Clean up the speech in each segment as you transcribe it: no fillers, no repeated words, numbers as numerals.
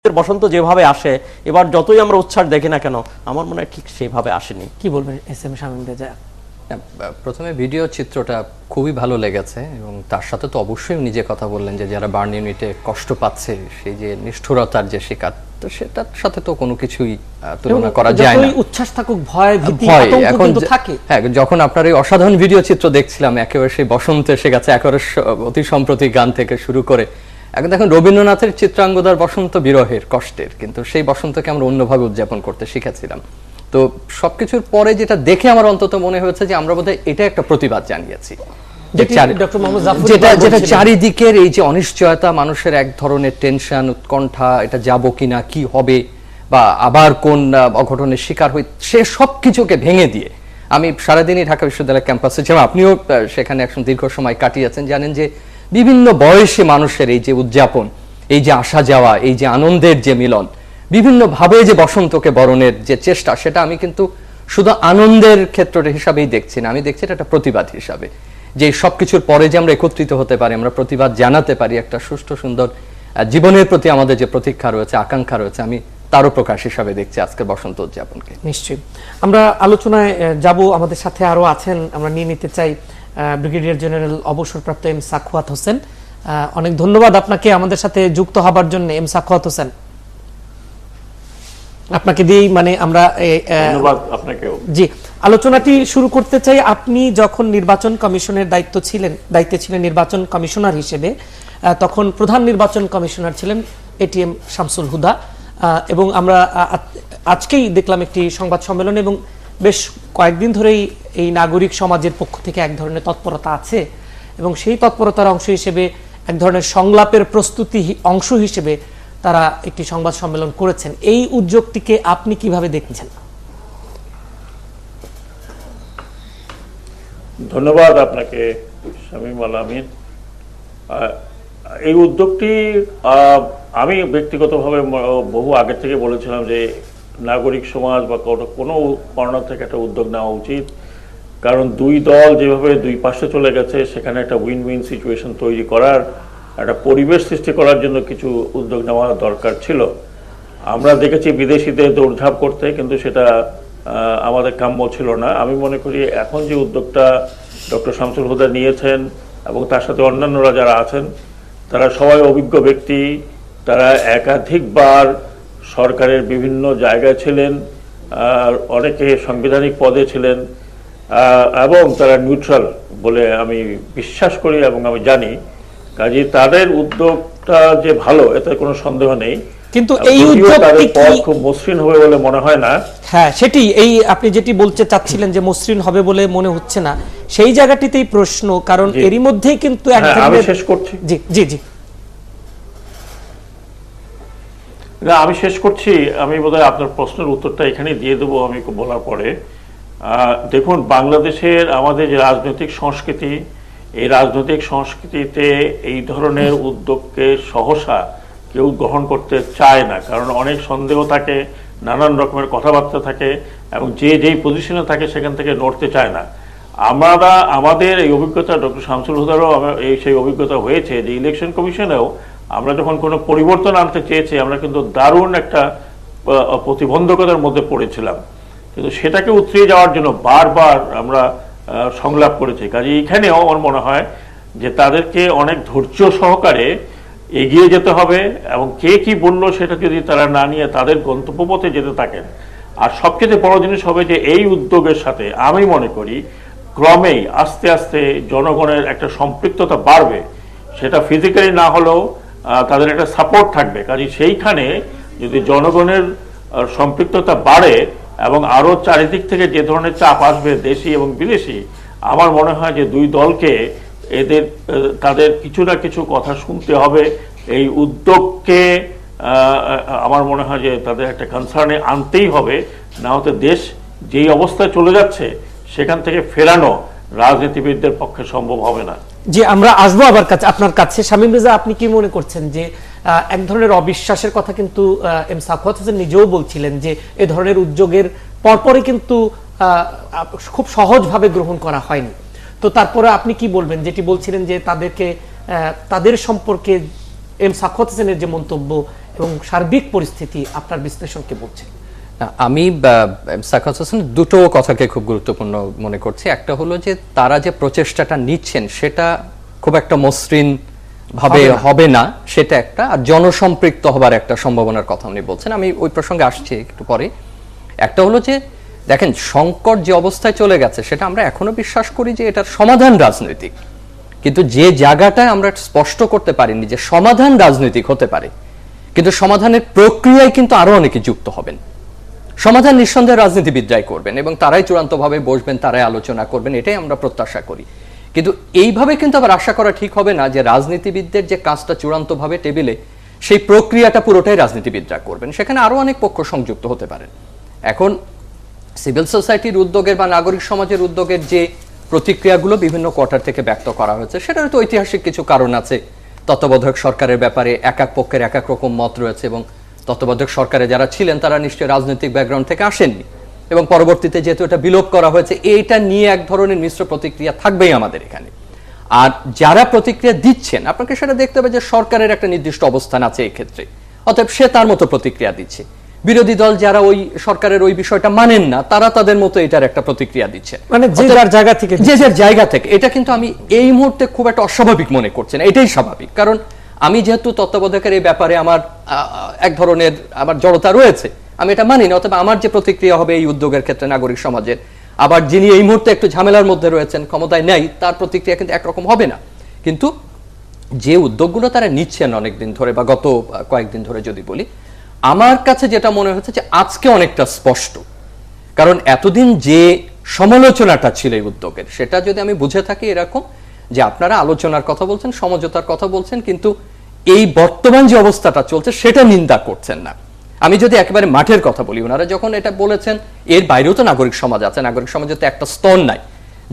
বসন্ত যেভাবে আসে এবার যতই আমরা উচ্ছ্বাস দেখি না কেন আমার মনে হয় ঠিক সেভাবে আসেনি। কি বলবেন এস এম শামীম রেজা? প্রথমে ভিডিও চিত্রটা খুবই ভালো লেগেছে এবং তার সাথে তো অবশ্যই নিজে কথা বললেন যে যারা বার্ন ইউনিটে কষ্ট পাচ্ছে সেই যে নিষ্ঠুরতার যে শিকার, তো সেটার সাথে তো কোনো কিছুই তুলনা করা যায় না। উচ্ছ্বাস থাকুক, ভয় ভীতি আতঙ্ক কিন্তু থাকে। হ্যাঁ, যখন আপনার এই অসাধারণ ভিডিও চিত্র দেখছিলাম একেবারে সেই বসন্ত এসে গেছে, একেবারে অতি সম্প্রতি গান থেকে শুরু করে এখন দেখেন রবীন্দ্রনাথের চিত্রাঙ্গদার বসন্ত বিরহের কষ্টের, কিন্তু সেই বসন্তকে আমরা অন্যভাবে উদযাপন করতে শিখেছিলাম। তো সবকিছুর পরে যেটা দেখে আমার অন্তত মনে হয়েছে যে আমরা বোধহয় এটা একটা প্রতিবাদ জানিয়েছি, যেটা চারিদিকের এই যে অনিশ্চয়তা, মানুষের এক ধরনের টেনশন, উৎকণ্ঠা, এটা যাব কিনা, কি হবে, বা আবার কোন অঘটনের শিকার হই, সে সবকিছুকে ভেঙে দিয়ে আমি সারাদিনই ঢাকা বিশ্ববিদ্যালয় ক্যাম্পাসে ছিলাম, আপনিও সেখানে এখন দীর্ঘ সময় কাটিয়েছেন, জানেন যে বিভিন্ন বয়সী মানুষের এই যে উদযাপন, এই যে আসা যাওয়া, এই যে আনন্দের যে মিলন, বিভিন্ন ভাবে যে বসন্তকে বরণের যে চেষ্টা, সেটা আমি কিন্তু শুধু আনন্দের ক্ষেত্র হিসাবেই দেখছি না, আমি দেখছি এটা একটা প্রতিবাদ হিসাবে, যে সবকিছুর পরে যে আমরা একত্রিত হতে পারি, আমরা প্রতিবাদ জানাতে পারি, একটা সুষ্ঠু সুন্দর জীবনের প্রতি আমাদের যে প্রতীক্ষা রয়েছে, আকাঙ্ক্ষা রয়েছে, আমি তারও প্রকাশ হিসাবে দেখছি আজকের বসন্ত উদযাপনকে। নিশ্চয়ই আমরা আলোচনায় যাব, আমাদের সাথে আরো আছেন, আমরা নিয়ে নিতে চাই ব্রিগেডিয়ার জেনারেল অবসরপ্রাপ্ত এম সাখাওয়াত হোসেন। অনেক ধন্যবাদ আপনাকে আমাদের সাথে যুক্ত হবার জন্য এম সাখাওয়াত হোসেন। আপনাকে দিয়েই আমরা ধন্যবাদ আপনাকেও। জি, আলোচনাটি শুরু করতে চাই। আপনি যখন নির্বাচন কমিশনের দায়িত্বে ছিলেন নির্বাচন কমিশনার হিসেবে, তখন প্রধান নির্বাচন কমিশনার ছিলেন এটিএম শামসুল হুদা, এবং আমরা আজকেই দেখলাম একটি সংবাদ সম্মেলন, এবং বেশ কয়েকদিন ধরেই এই নাগরিক সমাজের পক্ষ থেকে এক ধরনের তৎপরতা আছে, এবং সেই তৎপরতার অংশ হিসেবে এক ধরনের সংলাপের প্রস্তুতি অংশ হিসেবে তারা একটি সংবাদ সম্মেলন করেছেন। এই উদ্যোগটিকে আপনি কিভাবে দেখছেন? ধন্যবাদ আপনাকে শামীম আল আমিন। এই উদ্যোগটি আমি ব্যক্তিগতভাবে বহু আগে থেকে বলেছিলাম যে নাগরিক সমাজ বা কোনো কর্নার থেকে একটা উদ্যোগ নেওয়া উচিত, কারণ দুই দল যেভাবে দুই পাশে চলে গেছে সেখানে একটা উইন উইন সিচুয়েশন তৈরি করার, একটা পরিবেশ সৃষ্টি করার জন্য কিছু উদ্যোগ নেওয়া দরকার ছিল। আমরা দেখেছি বিদেশিদের দৌড়ঝাঁপ করতে, কিন্তু সেটা আমাদের কাম্য ছিল না। আমি মনে করি এখন যে উদ্যোগটা ডক্টর শামসুল হুদা নিয়েছেন এবং তার সাথে অন্যান্যরা যারা আছেন, তারা সবাই অভিজ্ঞ ব্যক্তি, তারা একাধিকবার সরকারের বিভিন্ন জায়গায় ছিলেন, অনেকে সাংবিধানিক পদে ছিলেন, এবং তারা নিউট্রাল বলে আমি বিশ্বাস করি এবং আমি জানি। কাজে তাদের উদ্যোগটা যে ভালো এতে কোনো সন্দেহ নেই, কিন্তু এই উদ্যোগটি খুব মসৃণ হবে বলে মনে হয় না। হ্যাঁ, সেটি এই আপনি যেটি বলতে চাচ্ছিলেন যে মসৃণ হবে বলে মনে হচ্ছে না, সেই জায়গাটিতেই প্রশ্ন, কারণ এরই মধ্যেই কিন্তু আমি শেষ করছি। জি জি জি না, আমি শেষ করছি। আমি বোধহয় আপনার প্রশ্নের উত্তরটা এখানে দিয়ে দেবো আমি বলার পরে। দেখুন, বাংলাদেশের আমাদের যে রাজনৈতিক সংস্কৃতি, এই রাজনৈতিক সংস্কৃতিতে এই ধরনের উদ্যোগকে সহসা কেউ গ্রহণ করতে চায় না, কারণ অনেক সন্দেহ থাকে, নানান রকমের কথাবার্তা থাকে, এবং যে যেই পজিশনে থাকে সেখান থেকে নড়তে চায় না। আমাদের এই অভিজ্ঞতা, ডক্টর শামসুল হুদারও সেই অভিজ্ঞতা হয়েছে যে ইলেকশন কমিশনেও আমরা যখন কোনো পরিবর্তন আনতে চেয়েছি, আমরা কিন্তু দারুণ একটা প্রতিবন্ধকতার মধ্যে পড়েছিলাম, কিন্তু সেটাকে উতরিয়ে যাওয়ার জন্য বারবার আমরা সংলাপ করেছি। কাজে এখানেও আমার মনে হয় যে তাদেরকে অনেক ধৈর্য সহকারে এগিয়ে যেতে হবে, এবং কে কি বললো সেটা যদি তারা না নিয়ে তাদের গন্তব্যপথে যেতে থাকেন। আর সবচেয়ে বড় জিনিস হবে যে এই উদ্যোগের সাথে আমি মনে করি ক্রমেই আস্তে আস্তে জনগণের একটা সম্পৃক্ততা বাড়বে, সেটা ফিজিক্যালি না হলেও তাদের একটা সাপোর্ট থাকবে। কাজে সেইখানে যদি জনগণের সম্পৃক্ততা বাড়ে এবং আরও চারিদিক থেকে যে ধরনের চাপ আসবে দেশি এবং বিদেশি, আমার মনে হয় যে দুই দলকে তাদের কিছু না কিছু কথা শুনতে হবে। এই উদ্যোগকে আমার মনে হয় যে তাদের একটা কনসার্নে আনতেই হবে, না হতে দেশ যেই অবস্থায় চলে যাচ্ছে সেখান থেকে ফেরানো রাজনীতিবিদদের পক্ষে সম্ভব হবে না। যে আমরা আসবো আবার আপনার কাছে। শামীম রেজা, আপনি কি মনে করছেন যে এক ধরনের অবিশ্বাসের কথা কিন্তু এম সাখাওয়াত হোসেন নিজেও বলছিলেন যে এ ধরনের উদ্যোগের পরপরই কিন্তু খুব সহজভাবে গ্রহণ করা হয়নি, তো তারপরে আপনি কি বলবেন যেটি বলছিলেন যে তাদের সম্পর্কে এম সাখাওয়াত হোসেনের যে মন্তব্য এবং সার্বিক পরিস্থিতি আপনার বিশ্লেষণকে বলছে? আমি সাখাওয়াত হোসেন দুটো কথাকে খুব গুরুত্বপূর্ণ মনে করছি। একটা হলো যে তারা যে প্রচেষ্টাটা নিচ্ছেন সেটা খুব একটা মসৃণ ভাবে হবে না, সেটা একটা, আর জনসম্পৃক্ত হবার একটা সম্ভাবনার কথা উনি বলছেন। আমি ওই প্রসঙ্গে আসছি একটু পরে। একটা হলো যে দেখেন, সংকট যে অবস্থায় চলে গেছে সেটা আমরা এখনো বিশ্বাস করি যে এটার সমাধান রাজনৈতিক, কিন্তু যে জায়গাটায় আমরা স্পষ্ট করতে পারিনি যে সমাধান রাজনৈতিক হতে পারে, কিন্তু সমাধানের প্রক্রিয়ায় কিন্তু আরো অনেকে যুক্ত হবেন। সমাধান নিঃসন্দেহে রাজনীতিবিদরাই করবেন এবং তারাই চূড়ান্তভাবে বসবেন, তারাই আলোচনা করবেন, এটাই আমরা প্রত্যাশা করি। কিন্তু এইভাবে কিন্তু আবার আশা করা ঠিক হবে না যে রাজনীতিবিদদের যে কাজটা চূড়ান্তভাবে টেবিলে, সেই প্রক্রিয়াটা পুরোটাই রাজনীতিবিদরা করবেন। সেখানে আরো অনেক পক্ষ সংযুক্ত হতে পারেন। এখন সিভিল সোসাইটির উদ্যোগের বা নাগরিক সমাজের উদ্যোগের যে প্রতিক্রিয়াগুলো বিভিন্ন কোয়ার্টার থেকে ব্যক্ত করা হয়েছে, সেটার তো ঐতিহাসিক কিছু কারণ আছে। তত্ত্বাবধায়ক সরকারের ব্যাপারে এক এক পক্ষের এক এক রকম মত রয়েছে এবং তত্ত্বাবধায়ক সরকারে যারা ছিলেন তারা নিশ্চয়ই রাজনৈতিক ব্যাকগ্রাউন্ড থেকে আসেননি, এবং পরবর্তীতে যেহেতু এটা বিলোপ করা হয়েছে, এইটা নিয়ে এক ধরনের মিশ্র প্রতিক্রিয়া থাকবেই আমাদের এখানে। আর যারা প্রতিক্রিয়া দিচ্ছেন, আপনাকে সেটা দেখতে হবে যে সরকারের একটা নির্দিষ্ট অবস্থান আছে এই ক্ষেত্রে, অতএব সে তার মতো প্রতিক্রিয়া দিচ্ছে। বিরোধী দল যারা ওই সরকারের ওই বিষয়টা মানেন না, তারা তাদের মতো এটার একটা প্রতিক্রিয়া দিচ্ছে, মানে যে যার জায়গা থেকে, যে যার জায়গা থেকে। এটা কিন্তু আমি এই মুহূর্তে খুব একটা অস্বাভাবিক মনে করছি না, এটাই স্বাভাবিক। কারণ আমি যেহেতু তত্ত্বাবধায়কের এই ব্যাপারে আমার এক ধরনের আমার জড়তা রয়েছে, আমি এটা মানি না, অথবা আমার যে প্রতিক্রিয়া হবে এই উদ্যোগের ক্ষেত্রে নাগরিক সমাজের, আবার যিনি এই মুহূর্তে একটু ঝামেলার মধ্যে রয়েছেন, ক্ষমতায় নেই, তার প্রতিক্রিয়া কিন্তু একরকম হবে না। কিন্তু যে উদ্যোগগুলো তারা নিচ্ছেন অনেকদিন ধরে বা গত কয়েকদিন ধরে যদি বলি, আমার কাছে যেটা মনে হচ্ছে যে আজকে অনেকটা স্পষ্ট। কারণ এতদিন যে সমালোচনাটা ছিল এই উদ্যোগের, সেটা যদি আমি বুঝে থাকি এরকম যে আপনারা আলোচনার কথা বলছেন, সমঝোতার কথা বলছেন, কিন্তু এই বর্তমান যে অবস্থাটা চলছে সেটা নিন্দা করছেন না। আমি যদি একেবারে মাঠের কথা বলি, ওনারা যখন এটা বলেছেন, এর বাইরেও তো নাগরিক সমাজ আছে, নাগরিক সমাজে তো একটা স্তর নাই,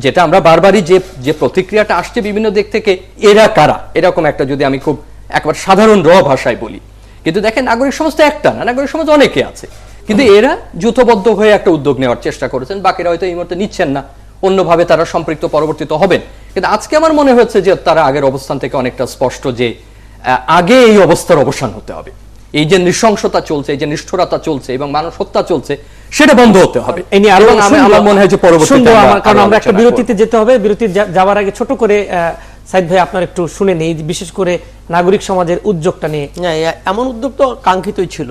যেটা আমরা বারবারই যে প্রতিক্রিয়াটা আসছে বিভিন্ন দিক থেকে, এরা কারা, এরকম একটা যদি আমি খুব একবার সাধারণ ভাষায় বলি। কিন্তু দেখেন, নাগরিক সমাজ তো একটা না, নাগরিক সমাজ অনেকে আছে, কিন্তু এরা যুথবদ্ধ হয়ে একটা উদ্যোগ নেওয়ার চেষ্টা করেছেন, বাকিরা হয়তো এই মুহূর্তে নিচ্ছেন না, অন্যভাবে তারা সম্পৃক্ত পরবর্তীতে হবেন। কিন্তু আজকে আমার মনে হচ্ছে যে তারা আগের অবস্থান থেকে অনেকটা স্পষ্ট যে আগে এই অবস্থার অবসান হতে হবে। এই যে নৃশংসতা চলছে, এই যে নিষ্ঠুরতা চলছে এবং মানুষ হত্যা চলছে, সেটা বন্ধ হতে হবে। আমার মনে হয় যে পরবর্তীতে, কারণ আমরা একটা বিরতিতে যেতে হবে, বিরতি যাওয়ার আগে ছোট করে সাইদ ভাই আপনার একটু শুনে নেই, বিশেষ করে নাগরিক সমাজের উদ্যোগটা নিয়ে। এমন উদ্যোগ তো কাঙ্ক্ষিতই ছিল,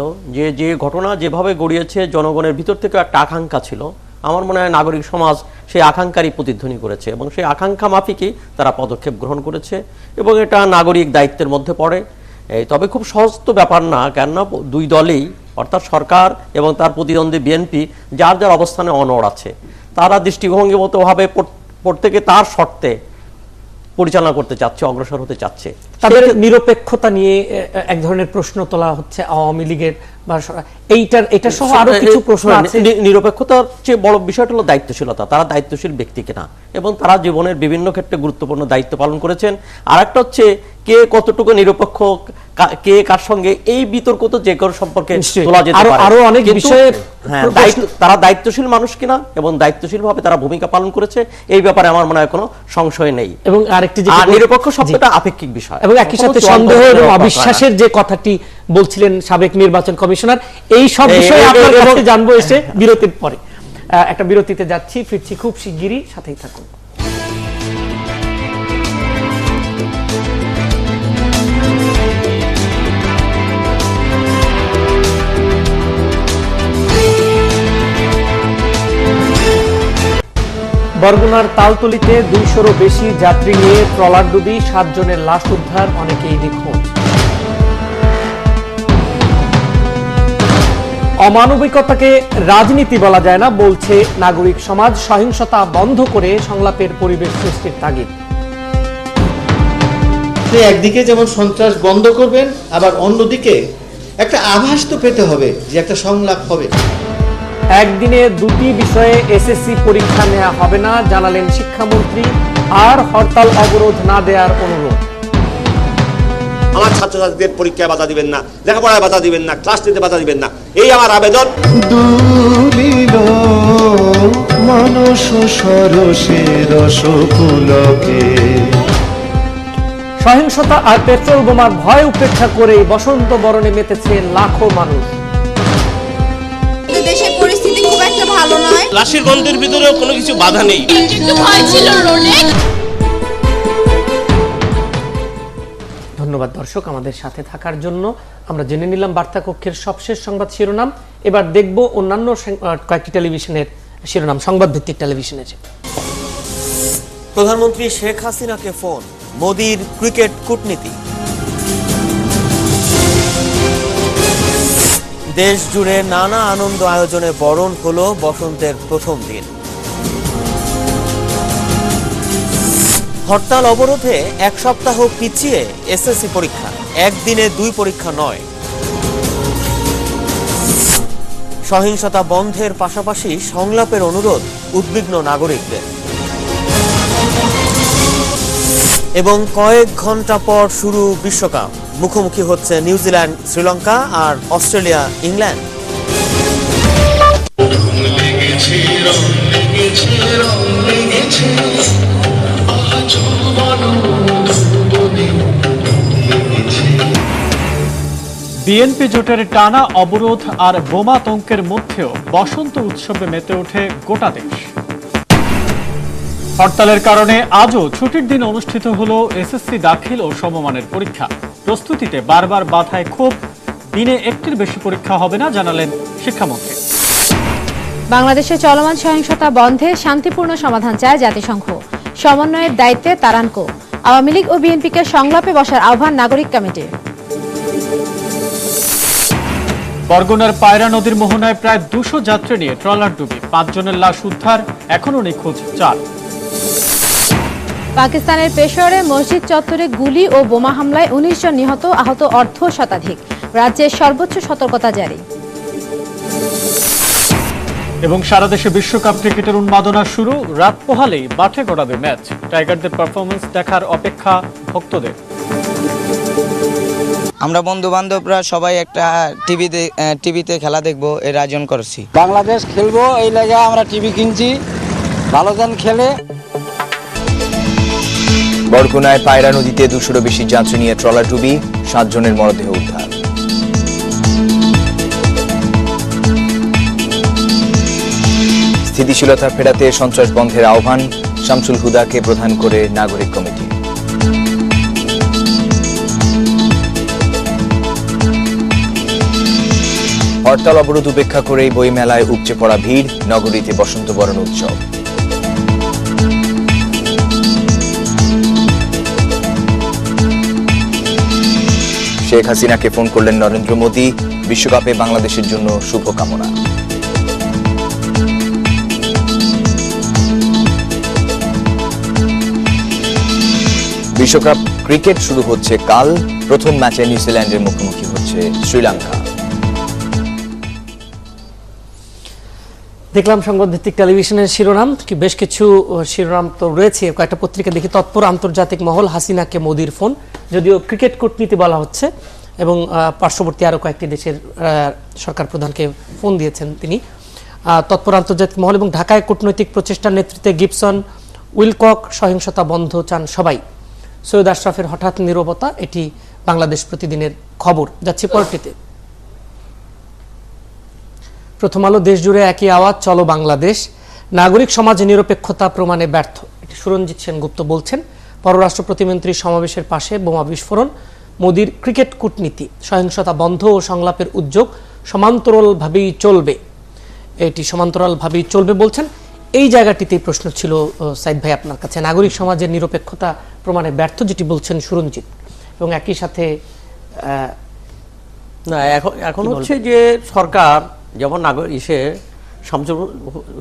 যে ঘটনা যেভাবে গড়িয়েছে জনগণের ভিতর থেকে একটা আকাঙ্ক্ষা ছিল। আমার মনে হয় নাগরিক সমাজ সেই আকাঙ্ক্ষারই প্রতিধ্বনি করেছে এবং সেই আকাঙ্ক্ষা মাফিকই তারা পদক্ষেপ গ্রহণ করেছে এবং এটা নাগরিক দায়িত্বের মধ্যে পড়ে। তবে খুব সহজ তো ব্যাপার না, কেননা দুই দলেই, অর্থাৎ সরকার এবং তার প্রতিদ্বন্দ্বী বিএনপি যার যার অবস্থানে অনড় আছে, তারা দৃষ্টিভঙ্গিগতভাবে প্রত্যেকে তার শর্তে পরিচালনা করতে চাচ্ছে, অগ্রসর হতে চাচ্ছে। তাদের নিরপেক্ষতা নিয়ে এক ধরনের প্রশ্ন তোলা হচ্ছে আওয়ামী লীগের বা এইটা সহ আরো কিছু প্রশ্ন আছে। নিরপেক্ষতার চেয়ে বড় বিষয়টা হলো দায়িত্বশীলতা। তারা দায়িত্বশীল ব্যক্তি কিনা এবং তারা জীবনের বিভিন্ন ক্ষেত্রে গুরুত্বপূর্ণ দায়িত্ব পালন করেছেন। আর একটা হচ্ছে কে কতটুকু নিরপেক্ষ, কে কার সঙ্গে, এই বিতর্ক তো যে কারো সম্পর্কে তোলা যেতে পারে। আরো অনেক বিষয়ে তারা দায়িত্বশীল মানুষ কিনা এবং দায়িত্বশীল ভাবে তারা ভূমিকা পালন করেছে, এই ব্যাপারে আমার মনে হয় কোনো সংশয় নেই। এবং আরেকটি যে নিরপেক্ষ শব্দটা আপেক্ষিক বিষয়, এবং একই সাথে সন্দেহ এবং অবিশ্বাসের যে কথাটি বলছিলেন সাবেক নির্বাচন কমিশনার, এই সব বিষয়ে আপনার কাছে জানবো এসে বিরতির পরে। একটা বিরতিতে যাচ্ছি, ফিরছি খুব শিগগিরই, সাথেই থাকুন। বরগুনার তালতলিতে 200-রও বেশি যাত্রী নিয়ে ট্রলার ডুবি, 7 জনের লাশ উদ্ধার, অনেকেই নিখোঁজ। অমানবিকতাকে রাজনীতি বলা যায় না, বলছে নাগরিক সমাজ। সহিংসতা বন্ধ করে সংলাপের পরিবেশ সৃষ্টির তাগিদ। একদিকে যেমন সন্ত্রাস বন্ধ করবেন, আবার অন্যদিকে একটা আভাস তো পেতে হবে যে একটা সংলাপ হবে। একদিনে 2টি বিষয়ে এসএসসি পরীক্ষা নেওয়া হবে না, জানালেন শিক্ষামন্ত্রী। আর হরতাল অবরোধ না দেওয়ার অনুরোধ। আমার ছাত্রছাত্রীদের পরীক্ষায় বাধা দিবেন না, লেখাপড়ায় বাধা দিবেন না, ক্লাস নিতে বাধা দিবেন না, এই আমার আবেদন। দুলিল মানস সরসে রসকুলকে। সহিংসতা আর পেট্রোল বোমার ভয় উপেক্ষা করেই বসন্ত বরণে মেতেছে লাখো মানুষ। দেশের পরিস্থিতি খুব একটা ভালো নয়। লাশের গন্ধের ভিতরেও কোনো কিছু বাধা নেই। একটু ভয় ছিল রোডে। ধন্যবাদ দর্শক আমাদের সাথে থাকার জন্য। আমরা জেনে নিলাম বার্তা কক্ষের সবশেষ সংবাদ শিরোনাম। এবার দেখব অন্যান্য কয়েকটি টেলিভিশনের শিরোনাম, সংবাদ ভিত্তিক টেলিভিশনের। প্রধানমন্ত্রী শেখ হাসিনাকে ফোন, মোদির ক্রিকেট কূটনীতি। দেশ জুড়ে নানা আনন্দ আয়োজনে বরণ হলো বসন্তের প্রথম দিন। হরতাল অবরোধে এক সপ্তাহ পিছিয়ে এসএসসি পরীক্ষা, একদিনে 2 পরীক্ষা নয়। সহিংসতা বন্ধের পাশাপাশি সংলাপের অনুরোধ উদ্বিগ্ন নাগরিকদের। এবং কয়েক ঘন্টা পর শুরু বিশ্বকাপ, মুখোমুখি হচ্ছে নিউজিল্যান্ড শ্রীলঙ্কা আর অস্ট্রেলিয়া ইংল্যান্ড। বিএনপি জোটের টানা অবরোধ আর বোমাতঙ্কের মধ্যেও বসন্ত উৎসবে মেতে ওঠে গোটা দেশ। হরতালের কারণে আজও ছুটির দিন অনুষ্ঠিত হলো এসএসসি দাখিল ও সমমানের পরীক্ষা। প্রস্তুতিতে বারবার বাধায় ক্ষোভ, দিনে একটির বেশি পরীক্ষা হবে না জানালেন শিক্ষামন্ত্রী। বাংলাদেশে চলমান সহিংসতা বন্ধে শান্তিপূর্ণ সমাধান চায় জাতিসংঘ। সমন্বয়ের দায়িত্বে তারানকো। আওয়ামী লীগ ও বিএনপিকে সংলাপে বসার আহ্বান নাগরিক কমিটির। বরগুনার পায়রা নদীর মোহনায় প্রায় 200 যাত্রী নিয়ে ট্রলার ডুবি, 5 জনের লাশ উদ্ধার, এখনও নিখোঁজ 4। পাকিস্তানের পেশোয়ারে মসজিদ চত্বরে গুলি ও বোমা হামলায় 19 জন নিহত, আহত অর্ধ শতাধিক। রাজ্যের সর্বোচ্চ সতর্কতা জারি। এবং সারা দেশে বিশ্বকাপ ক্রিকেটের উন্মাদনা শুরু, রাত পোহালেই মাঠে গড়াবে ম্যাচ। টাইগারদের পারফরমেন্স দেখার অপেক্ষা ভক্তদের। আমরা বন্ধু বান্ধবরা সবাই একটা টিভিতে খেলা দেখবো এর আয়োজন করছি। বাংলাদেশ খেলবো এই লাগে আমরা টিভি কিনছি, ভালো যেন খেলে। বরগুনায় পায়রা নদীতে 200-রও বেশি যাত্রী নিয়ে ট্রলার ডুবি, 7 জনের মরদেহ উদ্ধার। স্থিতিশীলতা ফেরাতে সন্ত্রাস বন্ধের আহ্বান, শামসুল হুদাকে প্রধান করে নাগরিক কমিটি। হরতাল অবরোধ উপেক্ষা করেই বইমেলায় উপচে পড়া ভিড়, নগরীতে বসন্ত বরণ উৎসব। শেখ হাসিনাকে ফোন করলেন নরেন্দ্র মোদী, বিশ্বকাপে বাংলাদেশের জন্য শুভকামনা। বিশ্বকাপ ক্রিকেট শুরু হচ্ছে কাল, প্রথম ম্যাচে নিউজিল্যান্ডের মুখোমুখি হচ্ছে শ্রীলঙ্কা। দেখলাম সংবাদ ভিত্তিক টেলিভিশনের শিরোনাম, বেশ কিছু শিরোনাম তো রয়েছে, কয়েকটা পত্রিকা দেখি। তৎপর আন্তর্জাতিক মহল, হাসিনাকে মোদির ফোন, যদিও ক্রিকেট কূটনীতি বলা হচ্ছে, এবং পার্শ্ববর্তী আরো কয়েকটি দেশের সরকার প্রধানকে ফোন দিয়েছেন তিনি। তৎপর আন্তর্জাতিক মহল এবং ঢাকায় কূটনৈতিক প্রচেষ্টার নেতৃত্বে গিবসন, উইলকক, সহিংসতা বন্ধ চান সবাই। সৈয়দ আশরাফের হঠাৎ নীরবতা, এটি বাংলাদেশ প্রতিদিনের খবর। যাচ্ছি পরটিতে। প্রথম আলো, দেশ জুড়ে একই আওয়াজ, চলো বাংলাদেশ। নাগরিক সমাজ নিরপেক্ষতা প্রমাণে ব্যর্থ, এটি সুরঞ্জিত সেনগুপ্ত বলছেন। পররাষ্ট্র প্রতিমন্ত্রী সমাবেশের পাশে বোমা বিস্ফোরণ। মোদির ক্রিকেট কূটনীতি, সহিংসতা বন্ধ ও সংলাপের উদ্যোগ সমান্তরালভাবেই চলবে, এটি সমান্তরালভাবেই চলবে বলছেন। এই জায়গাটিতেই প্রশ্ন ছিল সাইদ ভাই আপনার কাছে, নাগরিক সমাজের নিরপেক্ষতা প্রমাণে ব্যর্থ যেটি বলছেন সুরঞ্জিত, এবং একই সাথে না এখন হচ্ছে যে সরকার যেমন শামসুল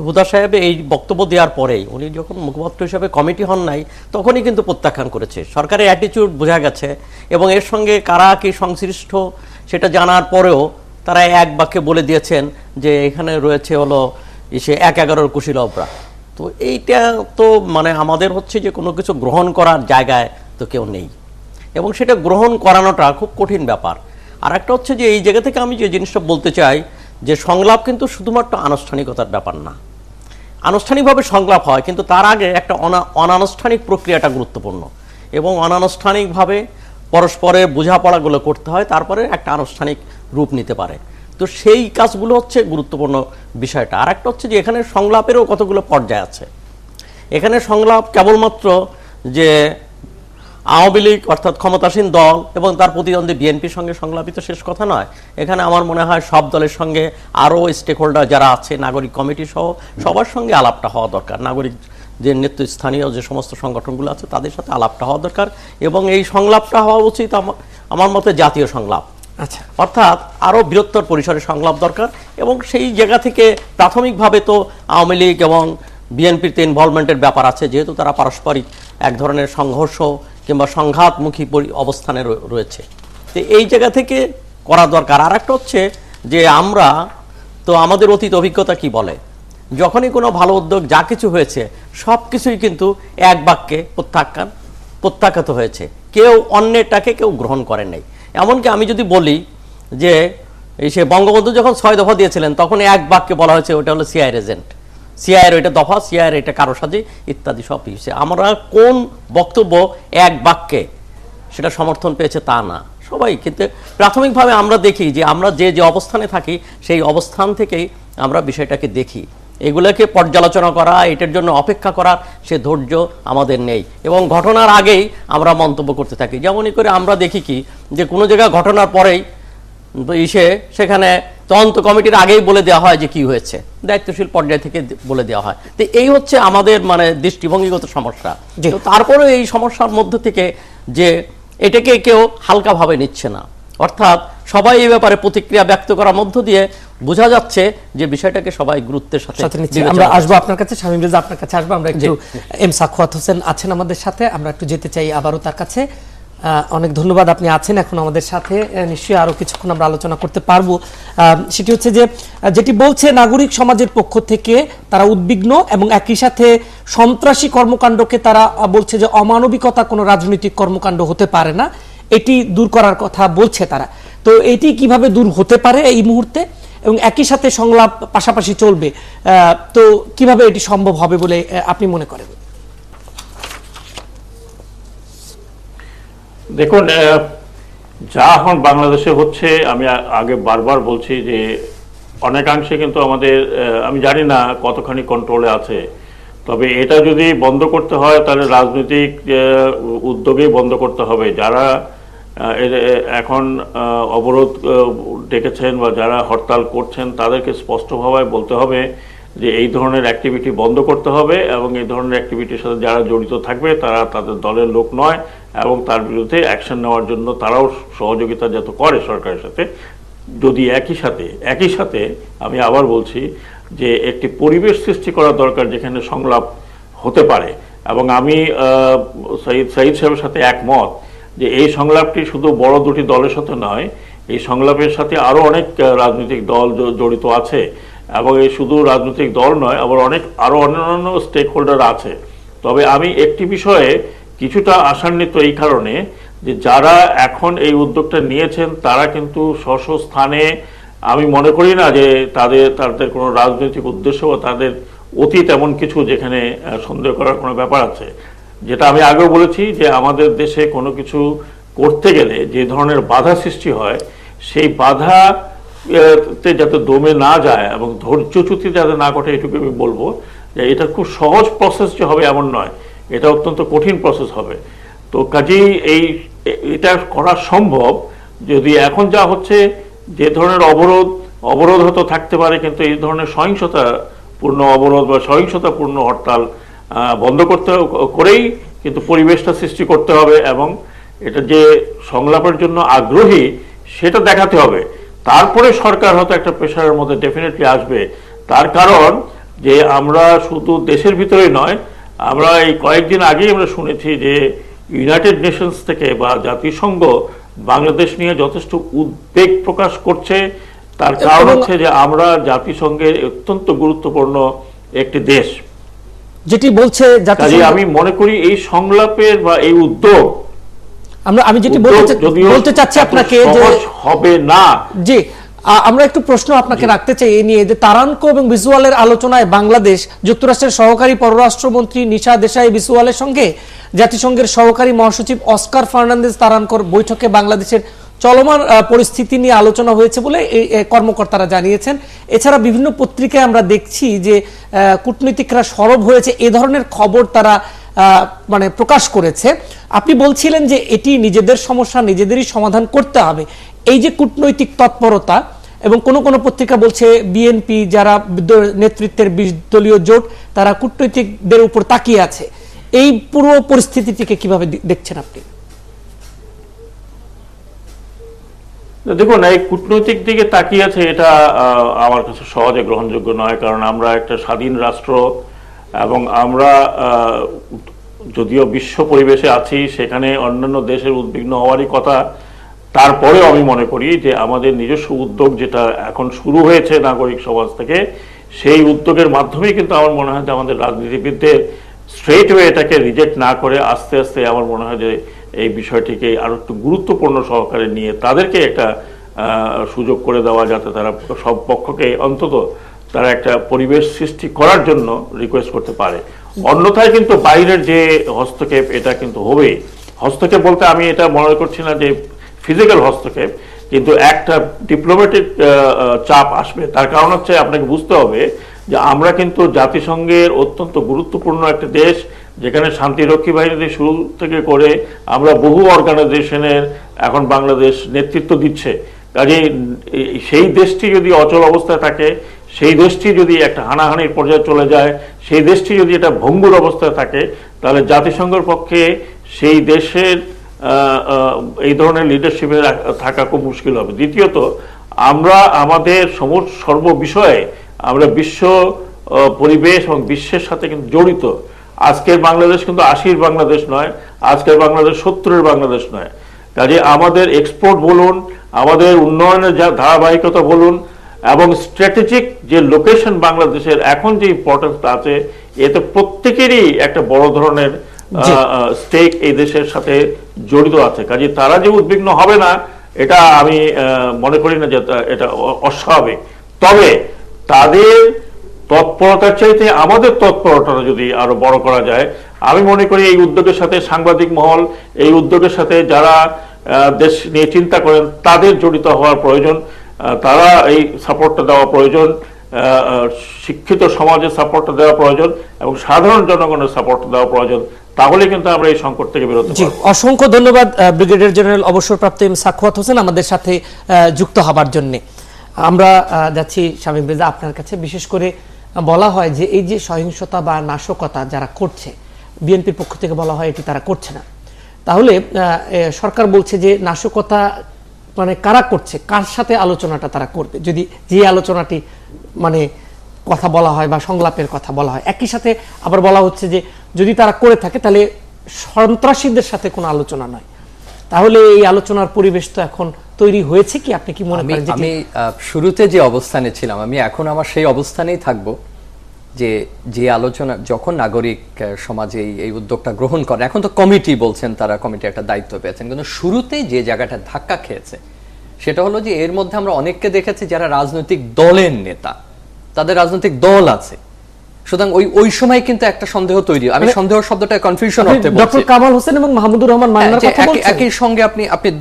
হুদা সাহেব এই বক্তব্য দেওয়ার পরেই উনি যখন মুখপাত্র হিসেবে কমিটি হন নাই, তখনই কিন্তু প্রত্যাখ্যান করেছে। সরকারের অ্যাটিটিউড বোঝা গেছে, এবং এর সঙ্গে কারা কি সংশ্লিষ্ট সেটা জানার পরেও তারা এক বাক্যে বলে দিয়েছেন যে এখানে রয়েছে হলো 1/11 কুশীলবরা। তো এইটা তো মানে আমাদের হচ্ছে যে কোনো কিছু গ্রহণ করার জায়গায় তো কেউ নেই, এবং সেটা গ্রহণ করানোটা খুব কঠিন ব্যাপার। আর একটা হচ্ছে যে এই জায়গা থেকে আমি যে জিনিসটা বলতে চাই যে সংলাপ কিন্তু শুধুমাত্র আনুষ্ঠানিকতার ব্যাপার না। আনুষ্ঠানিকভাবে সংলাপ হয়, কিন্তু তার আগে একটা অনানুষ্ঠানিক প্রক্রিয়াটা গুরুত্বপূর্ণ, এবং অনানুষ্ঠানিকভাবে পরস্পরের বোঝাপড়াগুলো করতে হয়, তারপরে একটা আনুষ্ঠানিক রূপ নিতে পারে। তো সেই কাজগুলো হচ্ছে গুরুত্বপূর্ণ বিষয়টা। আর একটা হচ্ছে যে এখানে সংলাপেরও কতগুলো পর্যায় আছে। এখানে সংলাপ কেবলমাত্র যে আওয়ামী লীগ অর্থাৎ ক্ষমতাসীন দল এবং তার প্রতিদ্বন্দ্বী বিএনপির সঙ্গে সংলাপিত শেষ কথা নয়। এখানে আমার মনে হয় সব দলের সঙ্গে আরও স্টেক হোল্ডার যারা আছে, নাগরিক কমিটি সহ সবার সঙ্গে আলাপটা হওয়া দরকার। নাগরিক যে নেতৃস্থানীয় যে সমস্ত সংগঠনগুলো আছে তাদের সাথে আলাপটা হওয়া দরকার, এবং এই সংলাপটা হওয়া উচিত আমার মতে জাতীয় সংলাপ। আচ্ছা, অর্থাৎ আরও বৃহত্তর পরিসরে সংলাপ দরকার। এবং সেই জায়গা থেকে প্রাথমিকভাবে তো আওয়ামী লীগ এবং বিএনপির ইনভলভমেন্টের ব্যাপার আছে, যেহেতু তারা পারস্পরিক এক ধরনের সংঘর্ষ কিংবা সংঘাতমুখী অবস্থানে রয়েছে। তো এই জায়গা থেকে করা দরকার। আর একটা হচ্ছে যে আমরা তো আমাদের অতীত অভিজ্ঞতা কি বলে, যখনই কোনো ভালো উদ্যোগ যা কিছু হয়েছে সব কিছুই কিন্তু এক বাক্যে প্রত্যাখ্যাত হয়েছে, কেউ অন্যেরটাকে কেউ গ্রহণ করেন নাই। এমনকি আমি যদি বলি যে এই সে বঙ্গবন্ধু যখন 6 দফা দিয়েছিলেন তখন এক বাক্যে বলা হয়েছে ওটা হলো সিআইয়ের এজেন্ট, সিআইয়ের ওইটা দফা, সিআইয়ের এটা কারোসাজি ইত্যাদি সব কিছু। আমরা কোন বক্তব্য এক বাক্যে সেটা সমর্থন পেয়েছে তা না, সবাই কিন্তু প্রাথমিকভাবে আমরা দেখি যে আমরা যে যে অবস্থানে থাকি সেই অবস্থান থেকেই আমরা বিষয়টাকে দেখি। এগুলোকে পর্যালোচনা করা, এটার জন্য অপেক্ষা করার সে ধৈর্য আমাদের নেই, এবং ঘটনার আগেই আমরা মন্তব্য করতে থাকি। যেমনই করে আমরা দেখি কি যে কোনো জায়গায় ঘটনার পরেই সেখানে তদন্ত কমিটির আগেই বলে দেওয়া হয় যে কি হয়েছে, দায়িত্বশীল পর্যায় থেকে বলে দেওয়া হয়। তো এই হচ্ছে আমাদের মানে দৃষ্টিভঙ্গিগত সমস্যা। তো তারপরে এই সমস্যার মধ্যে থেকে যে এটাকে কেউ হালকাভাবে নিচ্ছে না, অর্থাৎ সবাই এই ব্যাপারে প্রতিক্রিয়া ব্যক্ত করার মধ্য দিয়ে বোঝা যাচ্ছে যে বিষয়টাকে সবাই গুরুত্বের সাথে নিচ্ছে। আমরা আসবো আপনার কাছে, শামীম রেজা আপনার কাছে আসবো। আমরা একটু এম সাখাওয়াত হোসেন আছেন আমাদের সাথে, আমরা একটু যেতে চাই আবারও তার কাছে। অনেক ধন্যবাদ, আপনি আছেন এখন আমাদের সাথে। নিশ্চয়ই আরো কিছুক্ষণ আমরা আলোচনা করতে পারবো। সেটি হচ্ছে যে যেটি বলছে নাগরিক সমাজের পক্ষ থেকে তারা উদ্বিগ্ন, এবং একই সাথে সন্ত্রাসী কর্মকাণ্ডকে তারা বলছে যে অমানবিকতা কোনো রাজনৈতিক কর্মকাণ্ড হতে পারে না, এটি দূর করার কথা বলছে তারা। তো এটি কিভাবে দূর হতে পারে এই মুহূর্তে, এবং একই সাথে সংলাপ পাশাপাশি চলবে, তো কিভাবে এটি সম্ভব হবে বলে আপনি মনে করেন? দেখুন, যা এখন বাংলাদেশে হচ্ছে, আমি আগে বারবার বলছি যে অনেকাংশে কিন্তু আমাদের, আমি জানি না কতখানি কন্ট্রোলে আছে, তবে এটা যদি বন্ধ করতে হয় তাহলে রাজনৈতিক উদ্যোগেই বন্ধ করতে হবে। যারা এখন অবরোধ ডেকেছেন বা যারা হরতাল করছেন তাদেরকে স্পষ্টভাবে বলতে হবে যে এই ধরনের অ্যাক্টিভিটি বন্ধ করতে হবে, এবং এই ধরনের অ্যাক্টিভিটির সাথে যারা জড়িত থাকবে তারা তাদের দলের লোক নয়, এবং তার বিরুদ্ধে অ্যাকশন নেওয়ার জন্য তারাও সহযোগিতা যত করে সরকারের সাথে। যদি একই সাথে আমি আবার বলছি যে একটি পরিবেশ সৃষ্টি করা দরকার যেখানে সংলাপ হতে পারে, এবং আমি সাইদ সাহেবের সাথে একমত যে এই সংলাপটি শুধু বড় দুটি দলের সাথে নয়, এই সংলাপের সাথে আরও অনেক রাজনৈতিক দল জড়িত আছে, এবং এই শুধু রাজনৈতিক দল নয়, আবার আরও অন্যান্য স্টেক হোল্ডার আছে। তবে আমি একটি বিষয়ে কিছুটা আশান্বিত এই কারণে যে যারা এখন এই উদ্যোগটা নিয়েছেন তারা কিন্তু স্ব স্থানে, আমি মনে করি না যে তাদের কোনো রাজনৈতিক উদ্দেশ্য বা তাদের অতীত এমন কিছু যেখানে সন্দেহ করার কোনো ব্যাপার আছে। যেটা আমি আগেও বলেছি যে আমাদের দেশে কোনো কিছু করতে গেলে যে ধরনের বাধা সৃষ্টি হয়, সেই বাধাতে যাতে দমে না যায় এবং ধৈর্যচ্যুতি যাতে না ঘটে, এটুকু আমি বলবো। যে এটা খুব সহজ প্রসেস যে হবে এমন নয়, এটা অত্যন্ত কঠিন প্রসেস হবে। তো কাজেই এটা করা সম্ভব যদি এখন যা হচ্ছে, যে ধরনের অবরোধ হয়তো থাকতে পারে, কিন্তু এই ধরনের সহিংসতাপূর্ণ অবরোধ বা সহিংসতাপূর্ণ হরতাল বন্ধ করেই কিন্তু পরিবেশটা সৃষ্টি করতে হবে, এবং এটা যে সংলাপের জন্য আগ্রহী সেটা দেখাতে হবে। তারপরে সরকার হয়তো একটা প্রেশারের মধ্যে ডেফিনেটলি আসবে। তার কারণ যে আমরা শুধু দেশের ভিতরেই নয়, আমরা এই কয়েকদিন আগেই আমরা শুনেছি যে ইউনাইটেড নেশনস থেকে বা জাতিসংঘ বাংলাদেশ নিয়ে যথেষ্ট উদ্বেগ প্রকাশ করছে। তার কারণ হচ্ছে যে আমরা জাতিসংঘের অত্যন্ত গুরুত্বপূর্ণ একটি দেশ, যেটি বলছে আমি মনে করি এই সংলাপের বা এই উদ্যোগ, আমি যেটি বলতে চাচ্ছি আপনাকে যে হবে না। জি, আমরা একটু প্রশ্ন আপনাকে রাখতে চাই এই নিয়ে যে তারানকো এবং ভিজুয়ালের আলোচনায় বাংলাদেশ যুক্তরাষ্ট্রের সহকারী পররাষ্ট্রমন্ত্রী নিশা দেশাই ভিজুয়ালের সঙ্গে জাতিসংঘের সহকারী মহাসচিব অস্কার ফার্নান্দেজ তারানকোর বৈঠকে বাংলাদেশের চলমান পরিস্থিতি নিয়ে আলোচনা হয়েছে বলে কর্মকর্তারা জানিয়েছেন। এছাড়া বিভিন্ন পত্রিকায় আমরা দেখছি যে কূটনীতিকরা সরব হয়েছে এ ধরনের খবর তারা মানে প্রকাশ করেছে। আপনি বলছিলেন যে এটি নিজেদের সমস্যা নিজেদেরই সমাধান করতে হবে, এই যে কূটনৈতিক তৎপরতা, এবং কোন কোন পত্রিকা বলছে বিএনপি যারা নেতৃত্বের 20 দলীয় জোট তারা কূটনৈতিকদের উপর তাকিয়ে আছে, এই পুরো পরিস্থিতিটিকে কিভাবে দেখছেন আপনি? দেখুন, এই কূটনৈতিক দিকে তাকিয়ে আছে এটা আমার কাছে সহজে গ্রহণযোগ্য নয়, কারণ আমরা একটা স্বাধীন রাষ্ট্র এবং আমরা যদিও বিশ্ব পরিবেশে আছি, সেখানে অন্যান্য দেশের উদ্বিগ্ন হওয়ারই কথা। তারপরেও আমি মনে করি যে আমাদের নিজস্ব উদ্যোগ যেটা এখন শুরু হয়েছে নাগরিক সমাজ থেকে, সেই উদ্যোগের মাধ্যমেই কিন্তু আমার মনে হয় যে আমাদের রাজনীতিবিদদের স্ট্রেট ওয়ে এটাকে রিজেক্ট না করে আস্তে আস্তে আমার মনে হয় যে এই বিষয়টিকে আরো একটু গুরুত্বপূর্ণ সহকারে নিয়ে তাদেরকে একটা সুযোগ করে দেওয়া, যাতে তারা সব পক্ষকে অন্তত তারা একটা পরিবেশ সৃষ্টি করার জন্য রিকোয়েস্ট করতে পারে। অন্যথায় কিন্তু বাইরের যে হস্তক্ষেপ এটা কিন্তু হবে। হস্তক্ষেপ বলতে আমি এটা মনে করছি না যে ফিজিক্যাল হস্তক্ষেপ, কিন্তু একটা ডিপ্লোম্যাটিক চাপ আসবে। তার কারণ হচ্ছে আপনাকে বুঝতে হবে যে আমরা কিন্তু জাতিসংঘের অত্যন্ত গুরুত্বপূর্ণ একটা দেশ, যেখানে শান্তিরক্ষী বাহিনী শুরু থেকে করে আমরা বহু অর্গানাইজেশনের এখন বাংলাদেশ নেতৃত্ব দিচ্ছে। কাজেই সেই দেশটি যদি অচল অবস্থায় থাকে, সেই দেশটি যদি একটা হানাহানির পর্যায়ে চলে যায়, সেই দেশটি যদি একটা ভঙ্গুর অবস্থায় থাকে, তাহলে জাতিসংঘের পক্ষে সেই দেশের এই ধরনের লিডারশিপে থাকা খুব মুশকিল হবে। দ্বিতীয়ত, আমরা আমাদের সর্ববিষয়ে আমরা বিশ্ব পরিবেশ এবং বিশ্বের সাথে কিন্তু জড়িত। আজকের বাংলাদেশ কিন্তু 80-র বাংলাদেশ নয়, আজকের বাংলাদেশ 70-এর বাংলাদেশ নয়। কাজে আমাদের এক্সপোর্ট বলুন, আমাদের উন্নয়নের ধারাবাহিকতা বলুন, এবং স্ট্র্যাটেজিক যে লোকেশন বাংলাদেশের এখন যে ইম্পর্টেন্স আছে, এতে প্রত্যেকেরই একটা বড় ধরনের স্টেক এই দেশের সাথে জড়িত আছে। কাজে তারা যে উদ্বিগ্ন হবে না, এটা আমি মনে করি না যে এটা অস্বাভাবিক। তবে তাদের তৎপরতার চাইতে আমাদের তৎপরতা যদি আরো বড় করা যায়, আমি মনে করি এই উদ্যোগের সাথে সাংবাদিক মহল, এই উদ্যোগের সাথে যারা দেশ নিয়ে চিন্তা করেন তাদের জড়িত হওয়ার প্রয়োজন। তারা এই সাপোর্টটা দেওয়া প্রয়োজন, শিক্ষিত সমাজের সাপোর্টটা দেওয়া প্রয়োজন, এবং সাধারণ জনগণের সাপোর্টটা দেওয়া প্রয়োজন। তাহলে কিন্তু আমরা এই সংকট থেকে বেরোতে পারব। অসংখ্য ধন্যবাদ ব্রিগেডিয়ার জেনারেল অবসরপ্রাপ্ত এম সাখাওয়াত হোসেন আমাদের সাথে যুক্ত হবার জন্য। আমরা যাচ্ছি শামীম রেজা আপনার কাছে। বিশেষ করে বলা হয় যে এই যে সহিংসতা বা নাশকতা যারা করছে, বিএনপির পক্ষ থেকে বলা হয় এটি তারা করছে না। তাহলে সরকার বলছে যে নাশকতা মানে কারা করছে, কার সাথে আলোচনাটা তারা করবে, যদি যে আলোচনাটি মানে কথা বলা হয় বা সংলাপের কথা বলা হয়। একই সাথে আবার বলা হচ্ছে যে যদি তারা করে থাকে তাহলে সন্ত্রাসীদের সাথে কোনো আলোচনা নয়। তাহলে এই আলোচনার পরিবেশ তো এখন তৈরি হয়েছে কি, আপনি কি মনে করেন? আমি শুরুতে যে অবস্থানে ছিলাম, আমি এখন আমার সেই অবস্থানেই থাকবো যে যে আলোচনা যখন নাগরিক সমাজে এই উদ্যোগটা গ্রহণ করে, এখন তো কমিটি বলছেন, তারা কমিটি একটা দায়িত্ব পেয়েছেন, কিন্তু শুরুতেই যে জায়গাটা ধাক্কা খেয়েছে সেটা হলো যে এর মধ্যে আমরা অনেককে দেখেছি যারা রাজনৈতিক দলের নেতা, তাদের রাজনৈতিক দল আছে। সুতরাং ওই সময় কিন্তু একটা সন্দেহ তৈরি, আমি সন্দেহ শব্দটা কনফিউশন হতে বলছি। ডক্টর কামাল হোসেন এবং মাহমুদুর রহমান মান্নার কথা বলছেন, একই সঙ্গে আপনি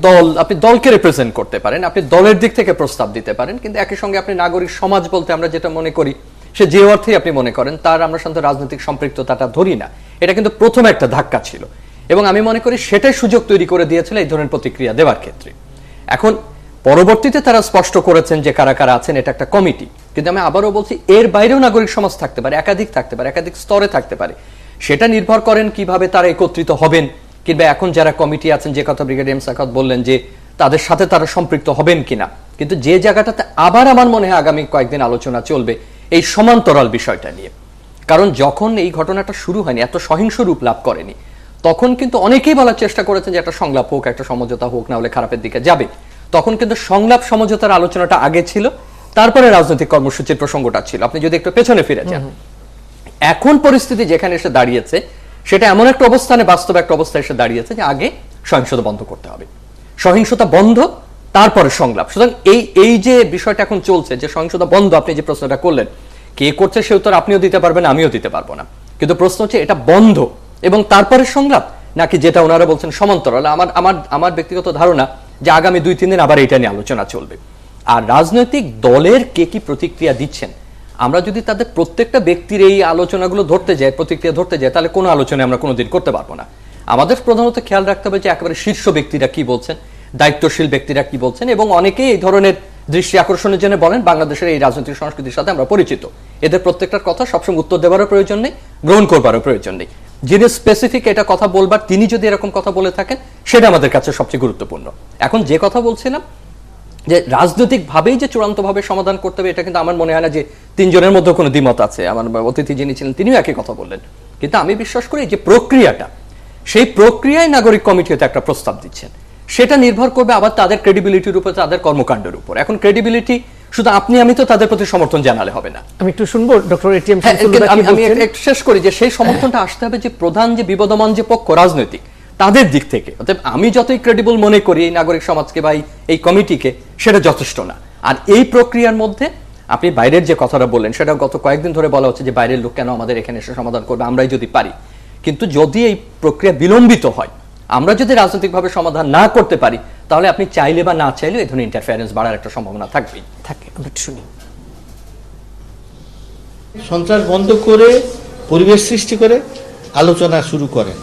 দলকে রিপ্রেজেন্ট করতে পারেন, আপনি দলের দিক থেকে প্রস্তাব দিতে পারেন, কিন্তু একই সঙ্গে আপনি নাগরিক সমাজ বলতে আমরা যেটা মনে করি, সে যে অর্থেই আপনি মনে করেন, তার আমরা সাধারণত রাজনৈতিক সম্পৃক্ততাটা ধরি না। এটা কিন্তু প্রথম একটা ধাক্কা ছিল, এবং আমি মনে করি সেটাই সুযোগ তৈরি করে দিয়েছিল এই ধরনের প্রতিক্রিয়া দেওয়ার ক্ষেত্রে। এখন পরবর্তীতে তারা স্পষ্ট করেছেন যে কারা কারা আছেন, এটা একটা কমিটি। কিন্তু আমি আবারও বলছি, এর বাইরেও নাগরিক সমাজ থাকতে পারে, একাধিক থাকতে পারে, একাধিক স্তরে থাকতে পারে। সেটা নির্ভর করেন কিভাবে তারা একত্রিত হবেন, কিংবা এখন যারা কমিটি আছেন, যে কথা ব্রিগেডিয়ার এম সাখাওয়াত বললেন যে তাদের সাথে তারা সম্পৃক্ত হবেন কিনা। কিন্তু যে জায়গাটাতে আবার আমার মনে হয় আগামী কয়েকদিন আলোচনা চলবে এই সমান্তরাল বিষয়টা নিয়ে। কারণ যখন এই ঘটনাটা শুরু হয়নি, এত সহিংস রূপ লাভ করেনি, তখন কিন্তু অনেকেই বলার চেষ্টা করেছেন যে একটা সংলাপ হোক, একটা সমঝোতা হোক, না হলে খারাপের দিকে যাবে। তখন কিন্তু সংলাপ সমঝোতার আলোচনাটা আগে ছিল, তারপরে রাজনৈতিক কর্মসূচির প্রসঙ্গটা ছিল। আপনি যদি একটু পেছনে ফিরে যান, এখন পরিস্থিতি যেখানে এসে দাঁড়িয়েছে সেটা এমন একটা অবস্থানে, বাস্তব একটা অবস্থায় এসে দাঁড়িয়েছে যে আগে সহিংসতা বন্ধ করতে হবে। সহিংসতা বন্ধ, তারপরে সংলাপ। সুতরাং এই যে বিষয়টা এখন চলছে যে সহিংসতা বন্ধ, আপনি যে প্রশ্নটা করলেন কে করছে সে উত্তর আপনিও দিতে পারবেন, আমিও দিতে পারবো না, কিন্তু প্রশ্ন হচ্ছে এটা বন্ধ এবং তারপরে সংলাপ নাকি যেটা ওনারা বলছেন সমান্তরাল। আমার ব্যক্তিগত ধারণা যে আগামী 2-3 দিন আবার এটা নিয়ে আলোচনা চলবে। আর রাজনৈতিক দলের কে কি প্রতিক্রিয়া দিচ্ছেন, আমরা যদি তাদের প্রত্যেকটা ব্যক্তির এই আলোচনাগুলো ধরতে যাই, প্রতিক্রিয়া ধরতে যাই, তাহলে কোনো আলোচনা আমরা কোনোদিন করতে পারবো না। আমাদের প্রধানত খেয়াল রাখতে হবে যে একেবারে শীর্ষ ব্যক্তিরা কি বলছেন, দায়িত্বশীল ব্যক্তিরা কি বলছেন, এবং অনেকেই এই ধরনের দৃষ্টি আকর্ষণের জন্য বলেন বাংলাদেশের এই রাজনৈতিক সংস্কৃতির সাথে আমরা পরিচিত, এদের প্রত্যেকটার কথা সবসময় উত্তর দেওয়ারও প্রয়োজন নেই, গ্রহণ করবারও প্রয়োজন নেই। যিনি স্পেসিফিক এটা কথা বলবার তিনি যদি এরকম কথা বলে থাকেন সেটা আমাদের কাছে সবচেয়ে গুরুত্বপূর্ণ। এখন যে কথা বলছিলাম যে রাজনৈতিক ভাবেই যে চূড়ান্ত ভাবে সমাধান করতে হবে, এটা কিন্তু আমার মনে হয় না যে 3 জনের মধ্যে কোনো দ্বিমত আছে। আমার অতিথি যিনি ছিলেন তিনিও একই কথা বললেন, কিন্তু আমি বিশ্বাস করি যে প্রক্রিয়াটা, সেই প্রক্রিয়ায় নাগরিক কমিটি হতে একটা প্রস্তাব দিচ্ছেন, সেটা নির্ভর করবে আবার তাদের ক্রেডিবিলিটির উপর, তাদের কর্মকাণ্ডের উপর। এখন ক্রেডিবিলিটি শুধু আপনি আমি তো তাদের প্রতি সমর্থন জানালে হবে না। আমি একটু শুনবো ডক্টর এটিএম আমি একটু শেষ করি যে সেই সমর্থনটা আসতে হবে যে প্রধান যে বিবদমান যে পক্ষ রাজনৈতিক তাদের দিক থেকে। অতএব আমি যতই ক্রেডিবল মনে করি এই নাগরিক সমাজকে বা এই কমিটিকে, সেটা যথেষ্ট না। আর এই প্রক্রিয়ার মধ্যে আপনি বাইরের যে কথাটা বললেন সেটা গত কয়েকদিন ধরে বলা হচ্ছে যে বাইরের লোক কেন আমাদের এখানে এসে সমাধান করবে, আমরাই যদি পারি। কিন্তু যদি এই প্রক্রিয়া বিলম্বিত হয়, আমরা যদি রাজনৈতিকভাবে সমাধান না করতে পারি, তাহলে আপনি চাইলে বা না চাইলে এই ধরনের ইন্টারফারেন্স বাড়ার একটা সম্ভাবনা থাকবেই থাকে। আমরা শুনি সন্ত্রাস বন্ধ করে পরিবেশ সৃষ্টি করে আলোচনা শুরু করেন।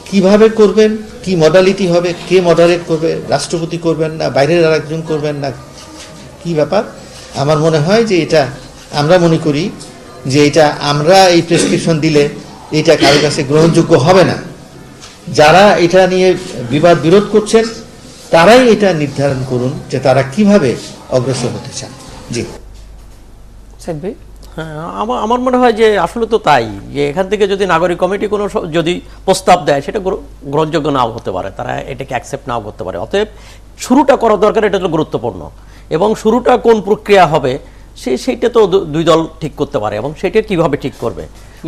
কিভাবে করবেন, কি মডালিটি হবে, কে মডারেট করবে, রাষ্ট্রপতি করবেন না বাইরের আরেকজন করবেন না, কি ব্যাপার? আমার মনে হয় যে এটা আমরা মনে করি যে এটা আমরা এই প্রেসক্রিপশন দিলে এটা কারো কাছে গ্রহণযোগ্য হবে না। যারা এটা নিয়ে বিবাদ বিরোধ করছেন তারাই এটা নির্ধারণ করুন যে তারা কিভাবে অগ্রসর হতে চান। জি হ্যাঁ, আমার মনে হয় যে আসলে তো তাই, যে এখান থেকে যদি নাগরিক কমিটি কোনো যদি প্রস্তাব দেয় সেটা গ্রহণযোগ্য নাও হতে পারে, তারা এটাকে অ্যাকসেপ্ট নাও করতে পারে। অতএব শুরুটা করা দরকার, এটা হলো গুরুত্বপূর্ণ। এবং শুরুটা কোন প্রক্রিয়া হবে সেইটা তো 2 দল ঠিক করতে পারে, এবং সেটা কিভাবে ঠিক করবে,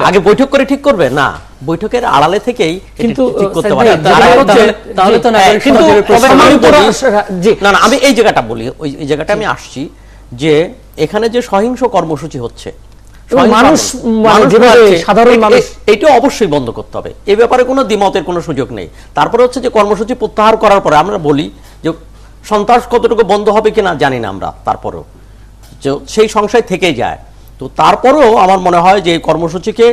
আগে বৈঠক করে ঠিক করবে না, বৈঠকের আড়ালে থেকেই কিন্তু ঠিক করতে পারে। তাহলে তো না, আমি এই জায়গাটা বলি, এই জায়গাটা আমি আসছি যে এখানে যে সহিংস কর্মসূচি হচ্ছে, এইটা অবশ্যই বন্ধ করতে হবে, এই ব্যাপারে কোনো দ্বিমতের কোনো সুযোগ নেই। তারপরে হচ্ছে যে কর্মসূচি প্রত্যাহার করার পরে আমরা বলি যে সন্ত্রাস কতটুকু বন্ধ হবে কিনা জানি না আমরা, তারপরেও সেই সংশয় থেকেই যায়। তো তারপরেও আমার মনে হয় যে এই কর্মসূচিকে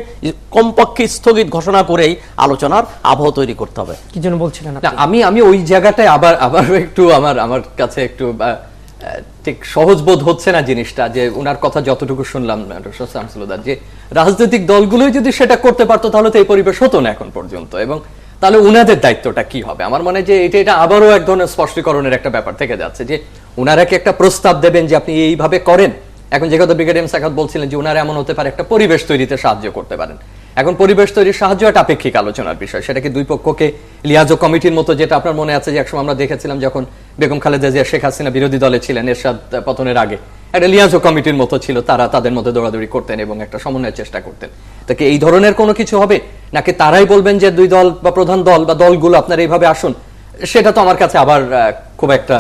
কমপক্ষে স্থগিত ঘোষণা করেই আলোচনার আবহ তৈরি করতে হবে। কি জন্য বলছিলেন আমি ওই জায়গাটায় আবার একটু আমার কাছে একটু ঠিক সহজ বোধ হচ্ছে না জিনিসটা, যে ওনার কথা যতটুকু শুনলাম ডক্টর শামসুল হুদা, যে রাজনৈতিক দলগুলোই যদি সেটা করতে পারতো তাহলে তো এই পরিবেশ হতো না এখন পর্যন্ত, এবং তাহলে উনাদের দায়িত্বটা কি হবে? আমার মনে হয় যে এটা আবারও এক ধরনের স্পষ্টীকরণের একটা ব্যাপার থেকে যাচ্ছে, যে উনারা কি একটা প্রস্তাব দেবেন যে আপনি এইভাবে করেন। এখন যে কথা ব্রিগেডিয়ার সাখাওয়াত বলছিলেন যে উনারা এমন হতে পারে একটা পরিবেশ তৈরিতে সাহায্য করতে পারেন। এখন পরিবেশ তৈরির সাহায্য একটা আপেক্ষিক আলোচনার বিষয়, সেটাকে 2 পক্ষকে লিয়াজো কমিটির মতো, যেটা আপনার মনে আছে যে একসময় আমরা দেখেছিলাম যখন বেগম খালেদা জিয়া শেখ হাসিনা বিরোধী দলে ছিলেন এরশাদ পতনের আগে, একটা লিয়াজো কমিটির মতো ছিল, তারা তাদের মধ্যে দৌড়াদৌড়ি করতেন এবং একটা সমন্বয়ের চেষ্টা করতেন। তাকে এই ধরনের কোনো কিছু হবে নাকি তারাই বলবেন যে 2 দল বা প্রধান দল বা দলগুলো আপনারা এইভাবে আসুন, সেটা তো আমার কাছে আবার খুব একটা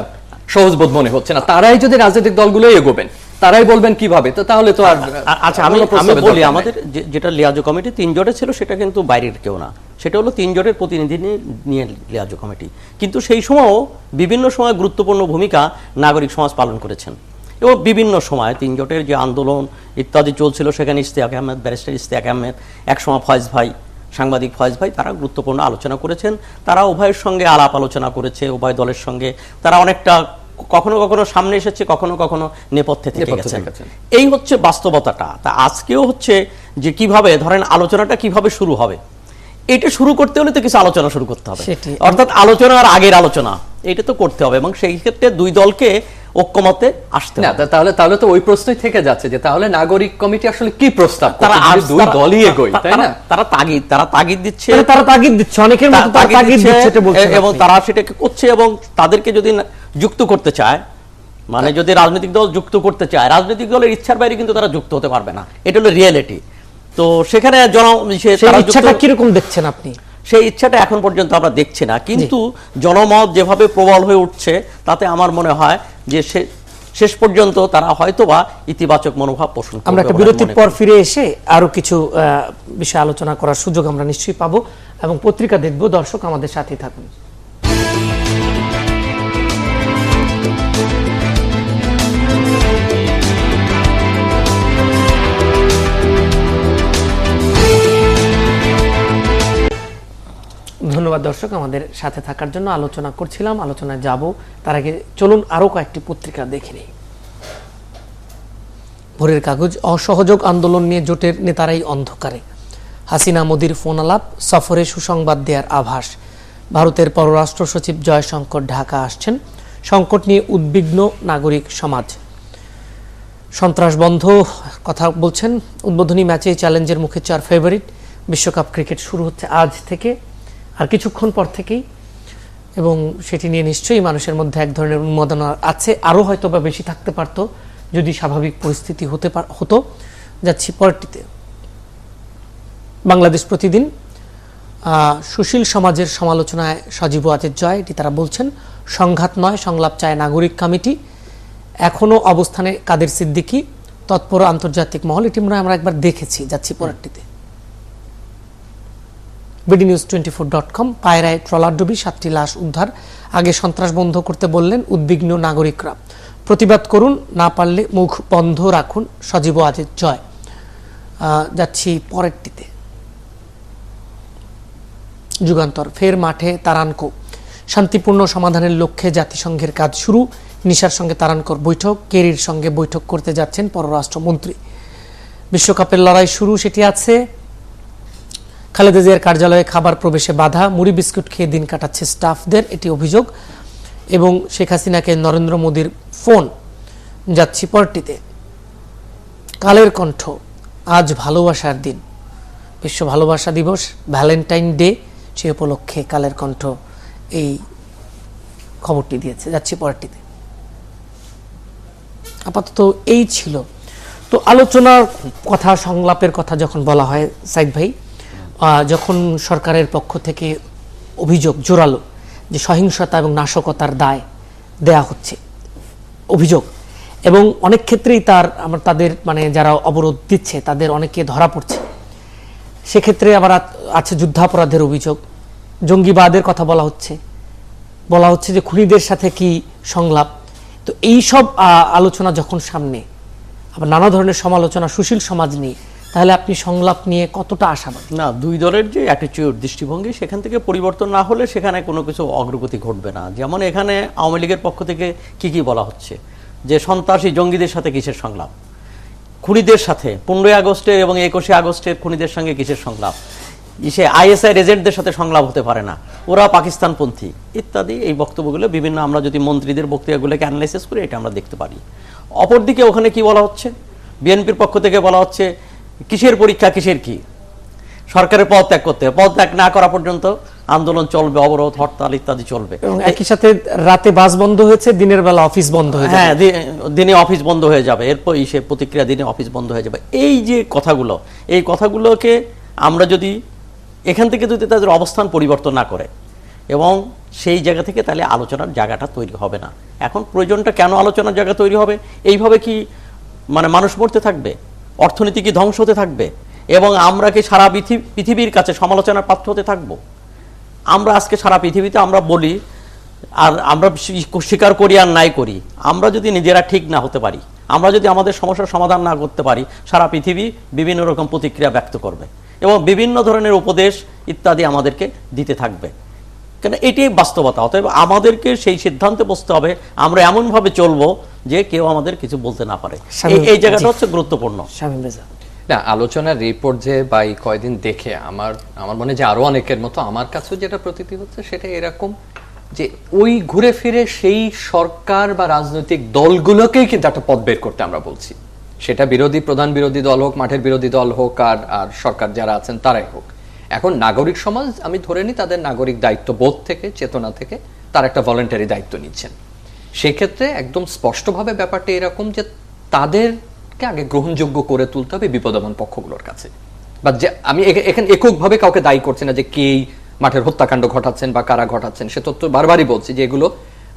সহজ বোধ মনে হচ্ছে না। তারাই যদি রাজনৈতিক দলগুলোই এগোবেন, তারাই বলবেন কিভাবে, তো তাহলে তো আর আচ্ছা আমি বলি, আমাদের যেটা লিয়াজো কমিটি 3 জোটে ছিল সেটা কিন্তু বাইরের কেউ না, সেটা হলো 3 জোটের প্রতিনিধি নিয়ে লিয়াজো কমিটি। কিন্তু সেই সময়ও বিভিন্ন সময় গুরুত্বপূর্ণ ভূমিকা নাগরিক সমাজ পালন করেছেন, এবং বিভিন্ন সময় 3 জোটের যে আন্দোলন ইত্যাদি চলছিল সেখানে ইশতিয়াক আহমেদ, ব্যারিস্টার ইশতিয়াক আহমেদ, একসময় ফয়েজ ভাই, সাংবাদিক ফয়েজ ভাই, তারা গুরুত্বপূর্ণ আলোচনা করেছেন। তারা উভয়ের সঙ্গে আলাপ আলোচনা করেছে, উভয় দলের সঙ্গে তারা অনেকটা কখনো কখনো সামনে এসেছে, কখনো কখনো নেপথ্যে থেকে গেছেন। এই হচ্ছে বাস্তবতাটা। তা আজকেও হচ্ছে যে কিভাবে ধরেন আলোচনাটা কিভাবে শুরু হবে, এটা শুরু করতে হলে তো কিছু আলোচনা শুরু করতে হবে, অর্থাৎ আলোচনার আগের আলোচনা এটা তো করতে হবে, এবং সেই ক্ষেত্রে 2 দলকে ঐক্যমতে আসতে না। তাহলে তো ওই প্রশ্নই থেকে যাচ্ছে যে তাহলে নাগরিক কমিটি আসলে কি প্রস্তাব করছে, তারা 2 দলই এগোয়, তাই না? তারা তাগিদ দিচ্ছে, অনেকের মতো তাগিদ দিচ্ছে এবং তারা সেটাকে করছে, এবং তাদেরকে যদি যুক্ত করতে চায়, মানে যদি রাজনৈতিক দল যুক্ত করতে চায়, রাজনৈতিক দলের ইচ্ছার বাইরে কিন্তু তারা যুক্ত হতে পারবে না, এটা হলো রিয়েলিটি। তো সেখানে ইচ্ছাটা কিরকম দেখছেন আপনি? সেই ইচ্ছাটা এখন পর্যন্ত আমরা দেখছি না, কিন্তু জনমত যেভাবে প্রবল হয়ে উঠছে তাতে আমার মনে হয় যে শেষ পর্যন্ত তারা হয়তোবা ইতিবাচক মনোভাব পোষণ করবে। আমরা একটা বিরতির পর ফিরে এসে আরো কিছু বিষয় আলোচনা করার সুযোগ আমরা নিশ্চয়ই পাবো এবং পত্রিকা দেখব। দর্শক আমাদের সাথেই থাকুন। ধন্যবাদ দর্শক আমাদের সাথে থাকার জন্য। আলোচনা করছিলাম, আলোচনায় যাব, তার আগে চলুন আরো কয়েকটি পত্রিকা দেখে নিই। ভোরের কাগজ, অসহযোগ আন্দোলন নিয়ে জোটের নেতারাই অন্ধকারে, হাসিনা মোদির ফোন আলাপ, সফরে সুসংবাদ দেওয়ার আভাস। ভারতের পররাষ্ট্র সচিব জয়শঙ্কর ঢাকা আসছেন, সংকট নিয়ে উদ্বিগ্ন নাগরিক সমাজ। সন্ত্রাস বন্ধ কথা বলছেন, উদ্বোধনী ম্যাচে চ্যালেঞ্জের মুখে 4 ফেভারিট। বিশ্বকাপ ক্রিকেট শুরু হচ্ছে আজ থেকে, আর কিছুক্ষণ পর থেকেই, এবং সেটি নিয়ে নিশ্চয়ই মানুষের মধ্যে এক ধরনের উন্মাদনা আছে, আরও হয়তো বা বেশি থাকতে পারত যদি স্বাভাবিক পরিস্থিতি হতো। যাচ্ছি পরেরটিতে। বাংলাদেশ প্রতিদিন, সুশীল সমাজের সমালোচনায় সজীব ওয়াজেদ জয়, এটি তারা বলছেন। সংঘাত নয়, সংলাপ চায় নাগরিক কমিটি, এখনও অবস্থানে কাদের সিদ্দিকী, তৎপর আন্তর্জাতিক মহল, এটি মনে হয় আমরা একবার দেখেছি। যাচ্ছি পরেরটিতে। bdnews24.com, পায়রায় ট্রলার ডুবি 7টি লাশ উদ্ধার, আগে সন্ত্রাস বন্ধ করতে বললেন উদ্বিগ্ন নাগরিকরা, প্রতিবাদ করুন, না পারলে মুখ বন্ধ রাখুন, সজীব ওয়াজেদ জয়। যাচ্ছি পরেরটিতে। যুগান্তর, ফের মাঠে তারানকো, শান্তিপূর্ণ সমাধানের লক্ষ্যে জাতিসংঘের কাজ শুরু, নিশার সঙ্গে তারানকোর বৈঠক, কেরির সঙ্গে বৈঠক করতে যাচ্ছেন পররাষ্ট্রমন্ত্রী। বিশ্বকাপের লড়াই শুরু, সেটি আছে। খালেদা জিয়ার কার্যালয়ে খাবার প্রবেশে বাধা, মুড়ি বিস্কুট খেয়ে দিন কাটাচ্ছে স্টাফদের, এটি অভিযোগ। এবং শেখ হাসিনাকে নরেন্দ্র মোদীর ফোন। যাচ্ছি পরেরটিতে। কালের কণ্ঠ, আজ ভালোবাসার দিন, বিশ্ব ভালোবাসা দিবস, ভ্যালেন্টাইন ডে, সে উপলক্ষে কালের কণ্ঠ এই খবরটি দিয়েছে। যাচ্ছি পরেরটিতে। আপাতত এই ছিল। তো আলোচনার কথা, সংলাপের কথা যখন বলা হয় সাইদ ভাই, যখন সরকারের পক্ষ থেকে অভিযোগ জোরালো যে সহিংসতা এবং নাশকতার দায় দেয়া হচ্ছে, অভিযোগ, এবং অনেক ক্ষেত্রেই তাদের মানে যারা অবরোধ দিচ্ছে তাদের অনেকে ধরা পড়ছে, সেক্ষেত্রে আবার আছে যুদ্ধাপরাধের অভিযোগ, জঙ্গিবাদের কথা বলা হচ্ছে যে খুনিদের সাথে কি সংলাপ। তো এই সব আলোচনা যখন সামনে, আবার নানা ধরনের সমালোচনা সুশীল সমাজ নিয়ে, তাহলে আপনি সংলাপ নিয়ে কতটা আশাবাদী? না, দুই দলের যে অ্যাটিটিউড, দৃষ্টিভঙ্গি, সেখান থেকে পরিবর্তন না হলে সেখানে কোনো কিছু অগ্রগতি ঘটবে না। যেমন এখানে আওয়ামী লীগের পক্ষ থেকে কি বলা হচ্ছে যে সন্ত্রাসী জঙ্গিদের সাথে কিসের সংলাপ, খুনিদের সাথে 15 আগস্টের এবং 21 আগস্টের খুনিদের সঙ্গে কিসের সংলাপ, আইএসআই এজেন্টদের সাথে সংলাপ হতে পারে না, ওরা পাকিস্তানপন্থী ইত্যাদি। এই বক্তব্যগুলো বিভিন্ন, আমরা যদি মন্ত্রীদের বক্তব্যগুলোকে অ্যানালাইসিস করি এটা আমরা দেখতে পারি। অপরদিকে ওখানে কি বলা হচ্ছে, বিএনপির পক্ষ থেকে বলা হচ্ছে কিসের পরীক্ষা, কিসের কি, সরকারের পদত্যাগ করতে হবে, পদত্যাগ না করা পর্যন্ত আন্দোলন চলবে, অবরোধ, হরতাল ইত্যাদি চলবে। এবং একই সাথে রাতে বাস বন্ধ হয়েছে, দিনের বেলা অফিস বন্ধ হয়ে যাবে। হ্যাঁ, দিনে অফিস বন্ধ হয়ে যাবে, এরপর সে প্রতিক্রিয়া দিনে অফিস বন্ধ হয়ে যাবে। এই যে কথাগুলো, এই কথাগুলোকে আমরা যদি এখান থেকে যদি তাদের অবস্থান পরিবর্তন না করে এবং সেই জায়গা থেকে, তাহলে আলোচনার জায়গাটা তৈরি হবে না। এখন প্রয়োজনটা কেন আলোচনার জায়গা তৈরি হবে? এইভাবে কি মানে মানুষ মরতে থাকবে, অর্থনীতি কি ধ্বংস হতে থাকবে, এবং আমরা কি সারা পৃথিবীর কাছে সমালোচনার পাত্র হতে থাকবো? আমরা আজকে সারা পৃথিবীতে আমরা বলি, আর আমরা স্বীকার করি আর নাই করি, আমরা যদি নিজেরা ঠিক না হতে পারি, আমরা যদি আমাদের সমস্যার সমাধান না করতে পারি, সারা পৃথিবী বিভিন্ন রকম প্রতিক্রিয়া ব্যক্ত করবে এবং বিভিন্ন ধরনের উপদেশ ইত্যাদি আমাদেরকে দিতে থাকবে। কেন, এটাই বাস্তবতা। অতএব আমাদেরকে সেই সিদ্ধান্তে বসতে হবে, আমরা এমনভাবে চলবো যে কেউ আমাদের কিছু বলতে না পারে। এই জায়গাটা হচ্ছে গুরুত্বপূর্ণ। না, আলোচনার রিপোর্ট যে বা কয়দিন দেখে আমার মনে যে আরো অনেকের মতো আমার কাছেও যেটা প্রতীতি হচ্ছে সেটা এরকম যে ওই ঘুরে ফিরে সেই সরকার বা রাজনৈতিক দলগুলোকেই কিন্তু একটা পথ বের করতে আমরা বলছি, সেটা প্রধান বিরোধী দল হোক, মাঠের বিরোধী দল হোক, আর সরকার যারা আছেন তারাই হোক। এখন নাগরিক সমাজ, আমি ধরে নিই তাদের নাগরিক দায়িত্ববোধ থেকে, চেতনা থেকে তার একটা ভলান্টারি দায়িত্ব নিচ্ছেন। সেক্ষেত্রে একদম স্পষ্টভাবে ব্যাপারটা এরকম যে তাদেরকে আগে গ্রহণযোগ্য করে তুলতে হবে বিপদমান পক্ষগুলোর কাছে। বা যে আমি এখানে এককভাবে কাউকে দায়ী করছি না যে কে মাঠের হত্যাকাণ্ড ঘটাচ্ছেন বা কারা ঘটাচ্ছেন, সে তথ্য বারবারই বলছি যে এগুলো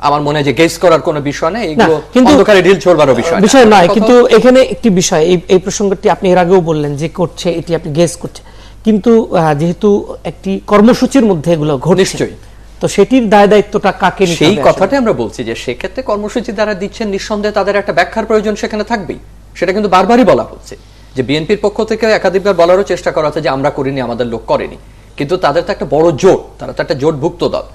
আমার মনে হয় যে গেস করার কোনো বিষয় না, এগুলো অন্ধকারে ঢিল ছোড়বারও বিষয় নয়। কিন্তু এখানে একটি বিষয়, এই প্রসঙ্গটি আপনি এর আগেও বললেন যে করছে, এটি আপনি গেস করছে, কিন্তু যেহেতু একটি কর্মসূচির মধ্যে এগুলো ঘটছে, নিশ্চয়ই তো সেটির দায় দায়িত্বটা কাকে নিতে হবে? সেই কথাটাই আমরা বলছি যে সেক্ষেত্রে কর্মসূচি দ্বারা দিচ্ছেন, নিঃসন্দেহে তাদের একটা ব্যাখ্যার প্রয়োজন সেখানে থাকবেই। সেটা কিন্তু বারবারই বলা হচ্ছে যে বিএনপির পক্ষ থেকে একাধিকবার বলারও চেষ্টা করা হচ্ছে যে আমরা করিনি, আমাদের লোক করেনি, কিন্তু তাদের তো একটা বড় জোট, তারা তো একটা জোটভুক্ত দল।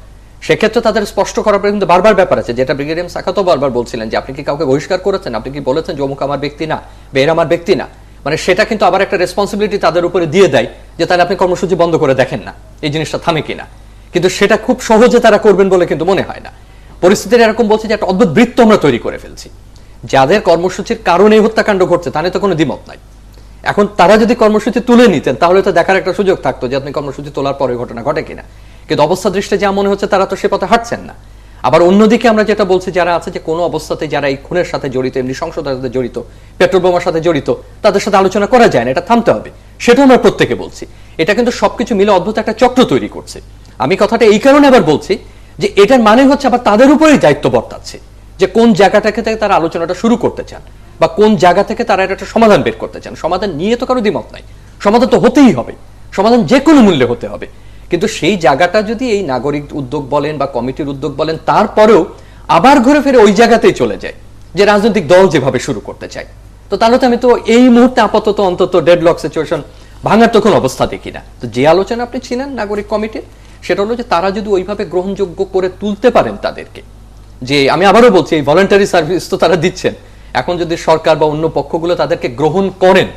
সেক্ষেত্রে তাদের স্পষ্ট করার পরে কিন্তু বারবার ব্যাপার আছে, যেটা ব্রিগেডিয়ার সাখাতও বারবার বলছিলেন যে আপনি কি কাউকে বহিষ্কার করেছেন, আপনি কি বলেছেন যে অমুক আমার ব্যক্তি না, বের আমার ব্যক্তি না, মানে সেটা কিন্তু আবার একটা রেসপন্সিবিলিটি তাদের উপরে দিয়ে দেয় যে তাহলে আপনি কর্মসূচি বন্ধ করে দেখেন না এই জিনিসটা থামে কিনা। কিন্তু সেটা খুব সহজে তারা করবেন বলে কিন্তু মনে হয় না। পরিস্থিতির এরকম বলছে যে একটা অদ্ভুত বৃত্ত আমরা তৈরি করে ফেলছি, যাদের কর্মসূচির কারণে হত্যাকাণ্ড ঘটছে তা নিয়ে তো কোনো দ্বিমত নাই। এখন তারা যদি কর্মসূচি তুলে নিতেন তাহলে তো দেখার একটা সুযোগ থাকতো যে আপনি কর্মসূচি তোলার পরে ঘটনা ঘটে কিনা, কিন্তু অবস্থা দৃষ্টে যা মনে হচ্ছে তারা তো সে পথে হাঁটছেন না। আবার অন্যদিকে আমরা যেটা বলছি, যারা আছে যে কোনো অবস্থাতে যারা এই খুনের সাথে জড়িত, এমনি সহিংসতার সাথে জড়িত, পেট্রোল বোমার সাথে জড়িত, তাদের সাথে আলোচনা করা যায় না, এটা থামতে হবে, সেটা আমরা প্রত্যেকে বলছি। এটা কিন্তু সবকিছু মিলে অদ্ভুত একটা চক্র তৈরি করছে। আমি কথাটা এই কারণে আবার বলছি যে এটার মানে হচ্ছে আবার তাদের উপরেই দায়িত্ব বর্তাচ্ছে যে কোন জায়গাটা থেকে তারা আলোচনাটা শুরু করতে চান বা কোন জায়গা থেকে তারা একটা সমাধান বের করতে চান। সমাধান নিয়ে তো কারো দ্বিমত নাই, সমাধান তো হতেই হবে, সমাধান যে কোনো মূল্যে হতে হবে। কিন্তু সেই জায়গাটা যদি এই নাগরিক উদ্যোগ বলেন বা কমিটির উদ্যোগ বলেন, তারপরেও আবার ঘুরে ফিরে ওই জায়গাতেই চলে যায় যে রাজনৈতিক দল যেভাবে শুরু করতে চায়, তো তাহলে তো আমি তো এই মুহূর্তে আপাতত অন্তত ডেডলক সিচুয়েশন ভাঙার তো কোনো অবস্থা দেখি না। তো যে আলোচনা আপনি ছিলেন নাগরিক কমিটির, সেটা হলো যে তারা যদি ওইভাবে গ্রহণযোগ্য করে তুলতে পারেন তাদেরকে, যে আমি আবারও বলছি এই ভলান্টারি সার্ভিস তো তারা দিচ্ছেন, এখন যদি সরকার বা অন্য পক্ষগুলো তাদেরকে গ্রহণ করেন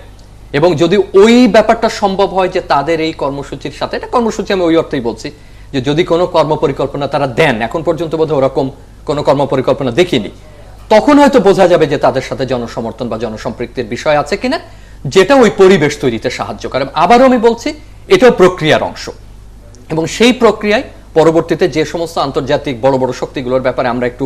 এবং যদি ওই ব্যাপারটা সম্ভব হয় যে তাদের এই কর্মসূচির সাথে, এটা কর্মসূচি আমি ওই অর্থেই বলছি যে যদি কোনো কর্মপরিকল্পনা তারা দেন, এখন পর্যন্ত বোধহয় ওরকম কোনো কর্মপরিকল্পনা দেখিনি, তখন হয়তো বোঝা যাবে যে তাদের সাথে জনসমর্থন বা জনসম্পৃক্তির বিষয় আছে কিনা, যেটা ওই পরিবেশ তৈরিতে সাহায্য করে। আবারও আমি বলছি এটাও প্রক্রিয়ার অংশ, এবং সেই প্রক্রিয়ায় পরবর্তীতে যে সমস্ত আন্তর্জাতিক বড় বড় শক্তিগুলোর ব্যাপারে আমরা একটু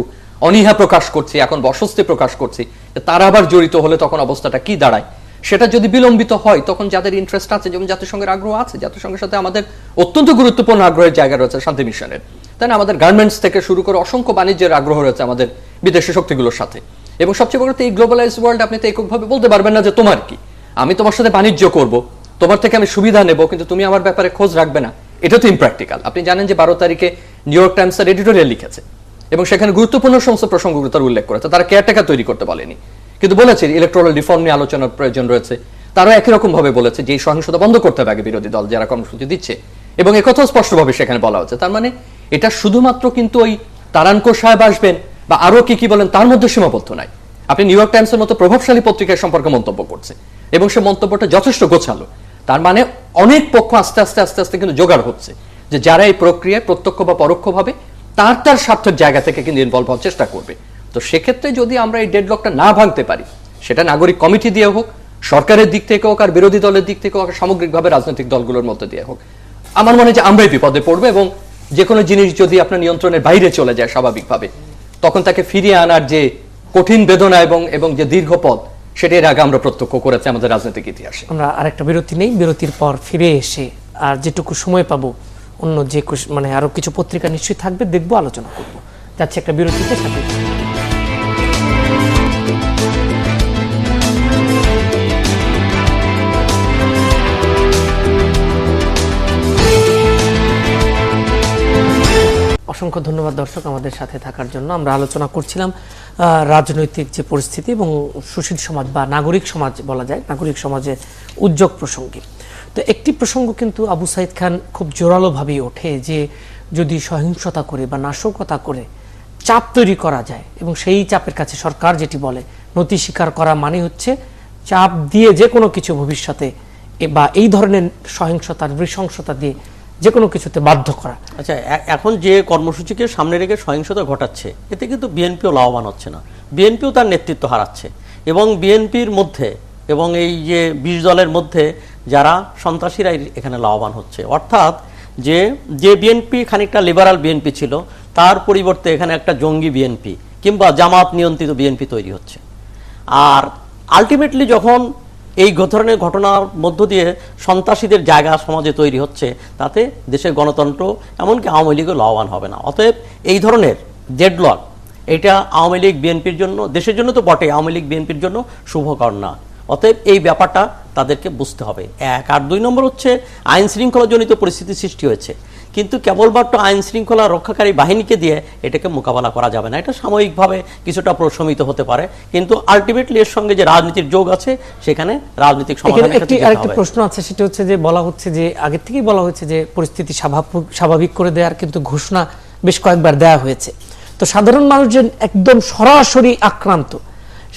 অনীহা প্রকাশ করছি, এখন অস্বস্তি প্রকাশ করছি, তারা আবার জড়িত হলে তখন অবস্থাটা কি দাঁড়ায়, সেটা যদি বিলম্বিত হয় তখন যাদের ইন্টারেস্ট আছে, যেমন জাতিসংঘের আগ্রহ আছে, জাতিসংঘের সাথে আমাদের অত্যন্ত গুরুত্বপূর্ণ আগ্রহের জায়গা রয়েছে শান্তি মিশনের, তাই না, আমাদের গার্মেন্টস থেকে শুরু করে অসংখ্য বাণিজ্যের আগ্রহ রয়েছে আমাদের বিদেশি শক্তিগুলোর সাথে। এবং সবচেয়ে বড় এই গ্লোবালাইজ ওয়ার্ল্ড, আপনি তো এককভাবে বলতে পারবেন না যে তোমার কি, আমি তোমার সাথে বাণিজ্য করব, তোমার থেকে আমি সুবিধা নেব, কিন্তু তুমি আমার ব্যাপারে খোঁজ রাখবে না, এটা তো ইমপ্র্যাকটিক্যাল। আপনি জানেন যে 12 তারিখে নিউ ইয়র্ক টাইমসের এডিটোরিয়াল লিখেছে এবং সেখানে গুরুত্বপূর্ণ সমস্ত প্রসঙ্গগুলো তার উল্লেখ করেছে। তারা কেয়ারটেকার তৈরি করতে বলেনি, কিন্তু বলেছে ইলেকট্রাল রিফর্ম নিয়ে আলোচনার প্রয়োজন রয়েছে। তারা একই রকম ভাবে বলেছে যে এই সহিংসতা বন্ধ করতে হবে আগে বিরোধী দল যারা কর্মসূচি দিচ্ছে, এবং একথাও স্পষ্টভাবে সেখানে বলা হচ্ছে। তার মানে এটা শুধুমাত্র কিন্তু ওই তারানকো সাহেব আসবেন বা আরো কি বলেন তার মধ্যে সীমাবদ্ধ নাই। আপনি নিউ ইয়র্ক টাইমসের মতো প্রভাবশালী পত্রিকার সম্পর্কে মন্তব্য করছে এবং সে মন্তব্যটা যথেষ্ট গোছালো। তার মানে অনেক পক্ষ আস্তে আস্তে আস্তে আস্তে কিন্তু জোগাড় হচ্ছে যে যারা এই প্রক্রিয়ায় প্রত্যক্ষ বা পরোক্ষভাবে তার স্বার্থের জায়গা থেকে কিন্তু ইনভলভ হওয়ার চেষ্টা করবে। তো সেক্ষেত্রে যদি আমরা এই ডেডলকটা না ভাঙতে পারি, সেটা নাগরিক কমিটি দিয়ে হোক, সরকারের দিক থেকে হোক, আর বিরোধী দলের দিক থেকে হোক, সামগ্রিকভাবে রাজনৈতিক দলগুলোর মধ্যে দিয়ে হোক, আমার মনে হয় যে আমরাই বিপদে পড়বো। এবং যে কোনো জিনিস যদি আপনার নিয়ন্ত্রণের বাইরে চলে যায় স্বাভাবিকভাবে, তখন তাকে ফিরিয়ে আনার যে কঠিন বেদনা এবং যে দীর্ঘ পথ, সেটা এর আগে আমরা প্রত্যক্ষ করেছি আমাদের রাজনৈতিক ইতিহাসে। আমরা আরেকটা বিরতি নেই, বিরতির পর ফিরে এসে আর যেটুকু সময় পাবো অন্য যে মানে আরো কিছু পত্রিকা নিশ্চয়ই থাকবে, দেখবো, আলোচনা করবো। যাচ্ছে একটা বিরতিতে, সাথে অসংখ্য ধন্যবাদ দর্শক আমাদের সাথে থাকার জন্য। আমরা আলোচনা করছিলাম রাজনৈতিক যে পরিস্থিতি এবং সুশীল সমাজ বা নাগরিক সমাজ বলা যায়, নাগরিক সমাজের উদ্যোগ প্রসঙ্গে। তো একটি প্রসঙ্গ কিন্তু আবু সাইদ খান খুব জোরালোভাবেই ওঠে যে যদি সহিংসতা করে বা নাশকতা করে চাপ তৈরি করা যায়, এবং সেই চাপের কাছে সরকার যেটি বলে নতি স্বীকার করা মানে হচ্ছে চাপ দিয়ে যে কোনো কিছু ভবিষ্যতে বা এই ধরনের সহিংসতার নৃশংসতা দিয়ে যে কোনো কিছুতে বাধ্য করা। আচ্ছা, এখন যে কর্মসূচিকে সামনে রেখে সহিংসতা ঘটাচ্ছে, এতে কিন্তু বিএনপিও লাভবান হচ্ছে না, বিএনপিও তার নেতৃত্ব হারাচ্ছে। এবং বিএনপির মধ্যে এবং এই যে 20 দলের মধ্যে যারা সন্ত্রাসীরাই এখানে লাভবান হচ্ছে। অর্থাৎ যে বিএনপি খানিকটা লিবারাল বিএনপি ছিল, তার পরিবর্তে এখানে একটা জঙ্গি বিএনপি কিংবা জামাত নিয়ন্ত্রিত বিএনপি তৈরি হচ্ছে। আর আলটিমেটলি যখন এই ধরনের ঘটনার মধ্য দিয়ে সন্ত্রাসীদের জায়গা সমাজে তৈরি হচ্ছে, তাতে দেশের গণতন্ত্র এমনকি আওয়ামী লীগও লাভবান হবে না। অতএব এই ধরনের ডেডলক এটা আওয়ামী লীগ বিএনপির জন্য, দেশের জন্য তো বটে, আওয়ামী লীগ বিএনপির জন্য শুভকর না। অতএব এই ব্যাপারটা তাদেরকে বুঝতে হবে, এক। আর 2 নম্বর হচ্ছে আইন শৃঙ্খলাজনিত পরিস্থিতি সৃষ্টি হয়েছে, কিন্তু কেবলমাত্র আইন শৃঙ্খলা রক্ষাকারী বাহিনীকে দিয়ে এটাকে মোকাবেলা করা যাবে না। এটা সাময়িকভাবে কিছুটা প্রশমিত হতে পারে, কিন্তু আলটিমেটলি এর সঙ্গে যে রাজনীতির যোগ আছে সেখানে রাজনৈতিক সমাধানের ক্ষেত্রে যেতে হবে। আরেকটা প্রশ্ন আছে, সেটা হচ্ছে যে বলা হচ্ছে যে আগে থেকেই বলা হয়েছে যে পরিস্থিতি স্বাভাবিক করে দেওয়ার কিন্তু ঘোষণা বেশ কয়েকবার দেওয়া হয়েছে। তো সাধারণ মানুষ যে একদম সরাসরি আক্রান্ত,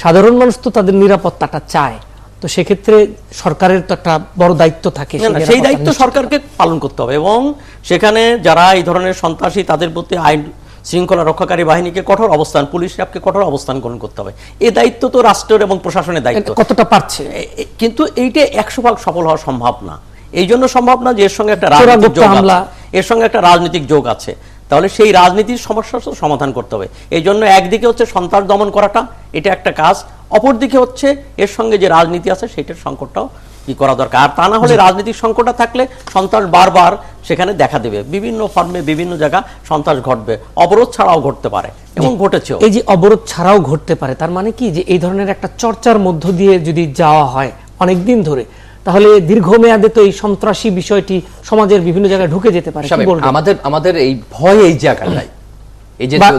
সাধারণ মানুষ তো তাদের নিরাপত্তাটা চায়, তো সেক্ষেত্রে সরকারের তো একটা বড় দায়িত্ব থাকে, সেই দায়িত্ব সরকারকে পালন করতে হবে এবং সেখানে যারা এই ধরনের সন্ত্রাসী তাদের প্রতি আইন শৃঙ্খলা রক্ষাকারী বাহিনীকে কঠোর অবস্থান, পুলিশ র্যাবকে কঠোর অবস্থান গ্রহণ করতে হবে। এই দায়িত্ব তো রাষ্ট্রের এবং প্রশাসনের দায়িত্ব। কতটা পারছে কিন্তু এইটা 100% সফল হওয়া সম্ভব না। এই জন্য সম্ভব না যে এর সঙ্গে একটা রাজনৈতিক যোগ আছে, এর সঙ্গে একটা রাজনৈতিক যোগ আছে। তাহলে সেই রাজনীতির সমস্যার সমাধান করতে হবে। এই জন্য একদিকে হচ্ছে সন্ত্রাস দমন করাটা, এটা একটা কাজ, অপরদিকে হচ্ছে এর সঙ্গে যে রাজনীতি আছে সেটার সংকটটাও কি করা দরকার। আর তা না হলে রাজনৈতিক সংকটটা থাকলে সন্ত্রাস বারবার সেখানে দেখা দেবে, বিভিন্ন ফর্মে বিভিন্ন জায়গা সন্ত্রাস ঘটবে, অবরোধ ছাড়াও ঘটতে পারে এবং ঘটেছে। এই যে অবরোধ ছাড়াও ঘটতে পারে, তার মানে কি যে এই ধরনের একটা চর্চার মধ্য দিয়ে যদি যাওয়া হয় অনেকদিন ধরে, তাহলে দীর্ঘমেয়াদে তো এই সন্ত্রাসী বিষয়টি সমাজের বিভিন্ন জায়গায় ঢুকে যেতে পারে। আমাদের এই ভয় এই জায়গাটাই,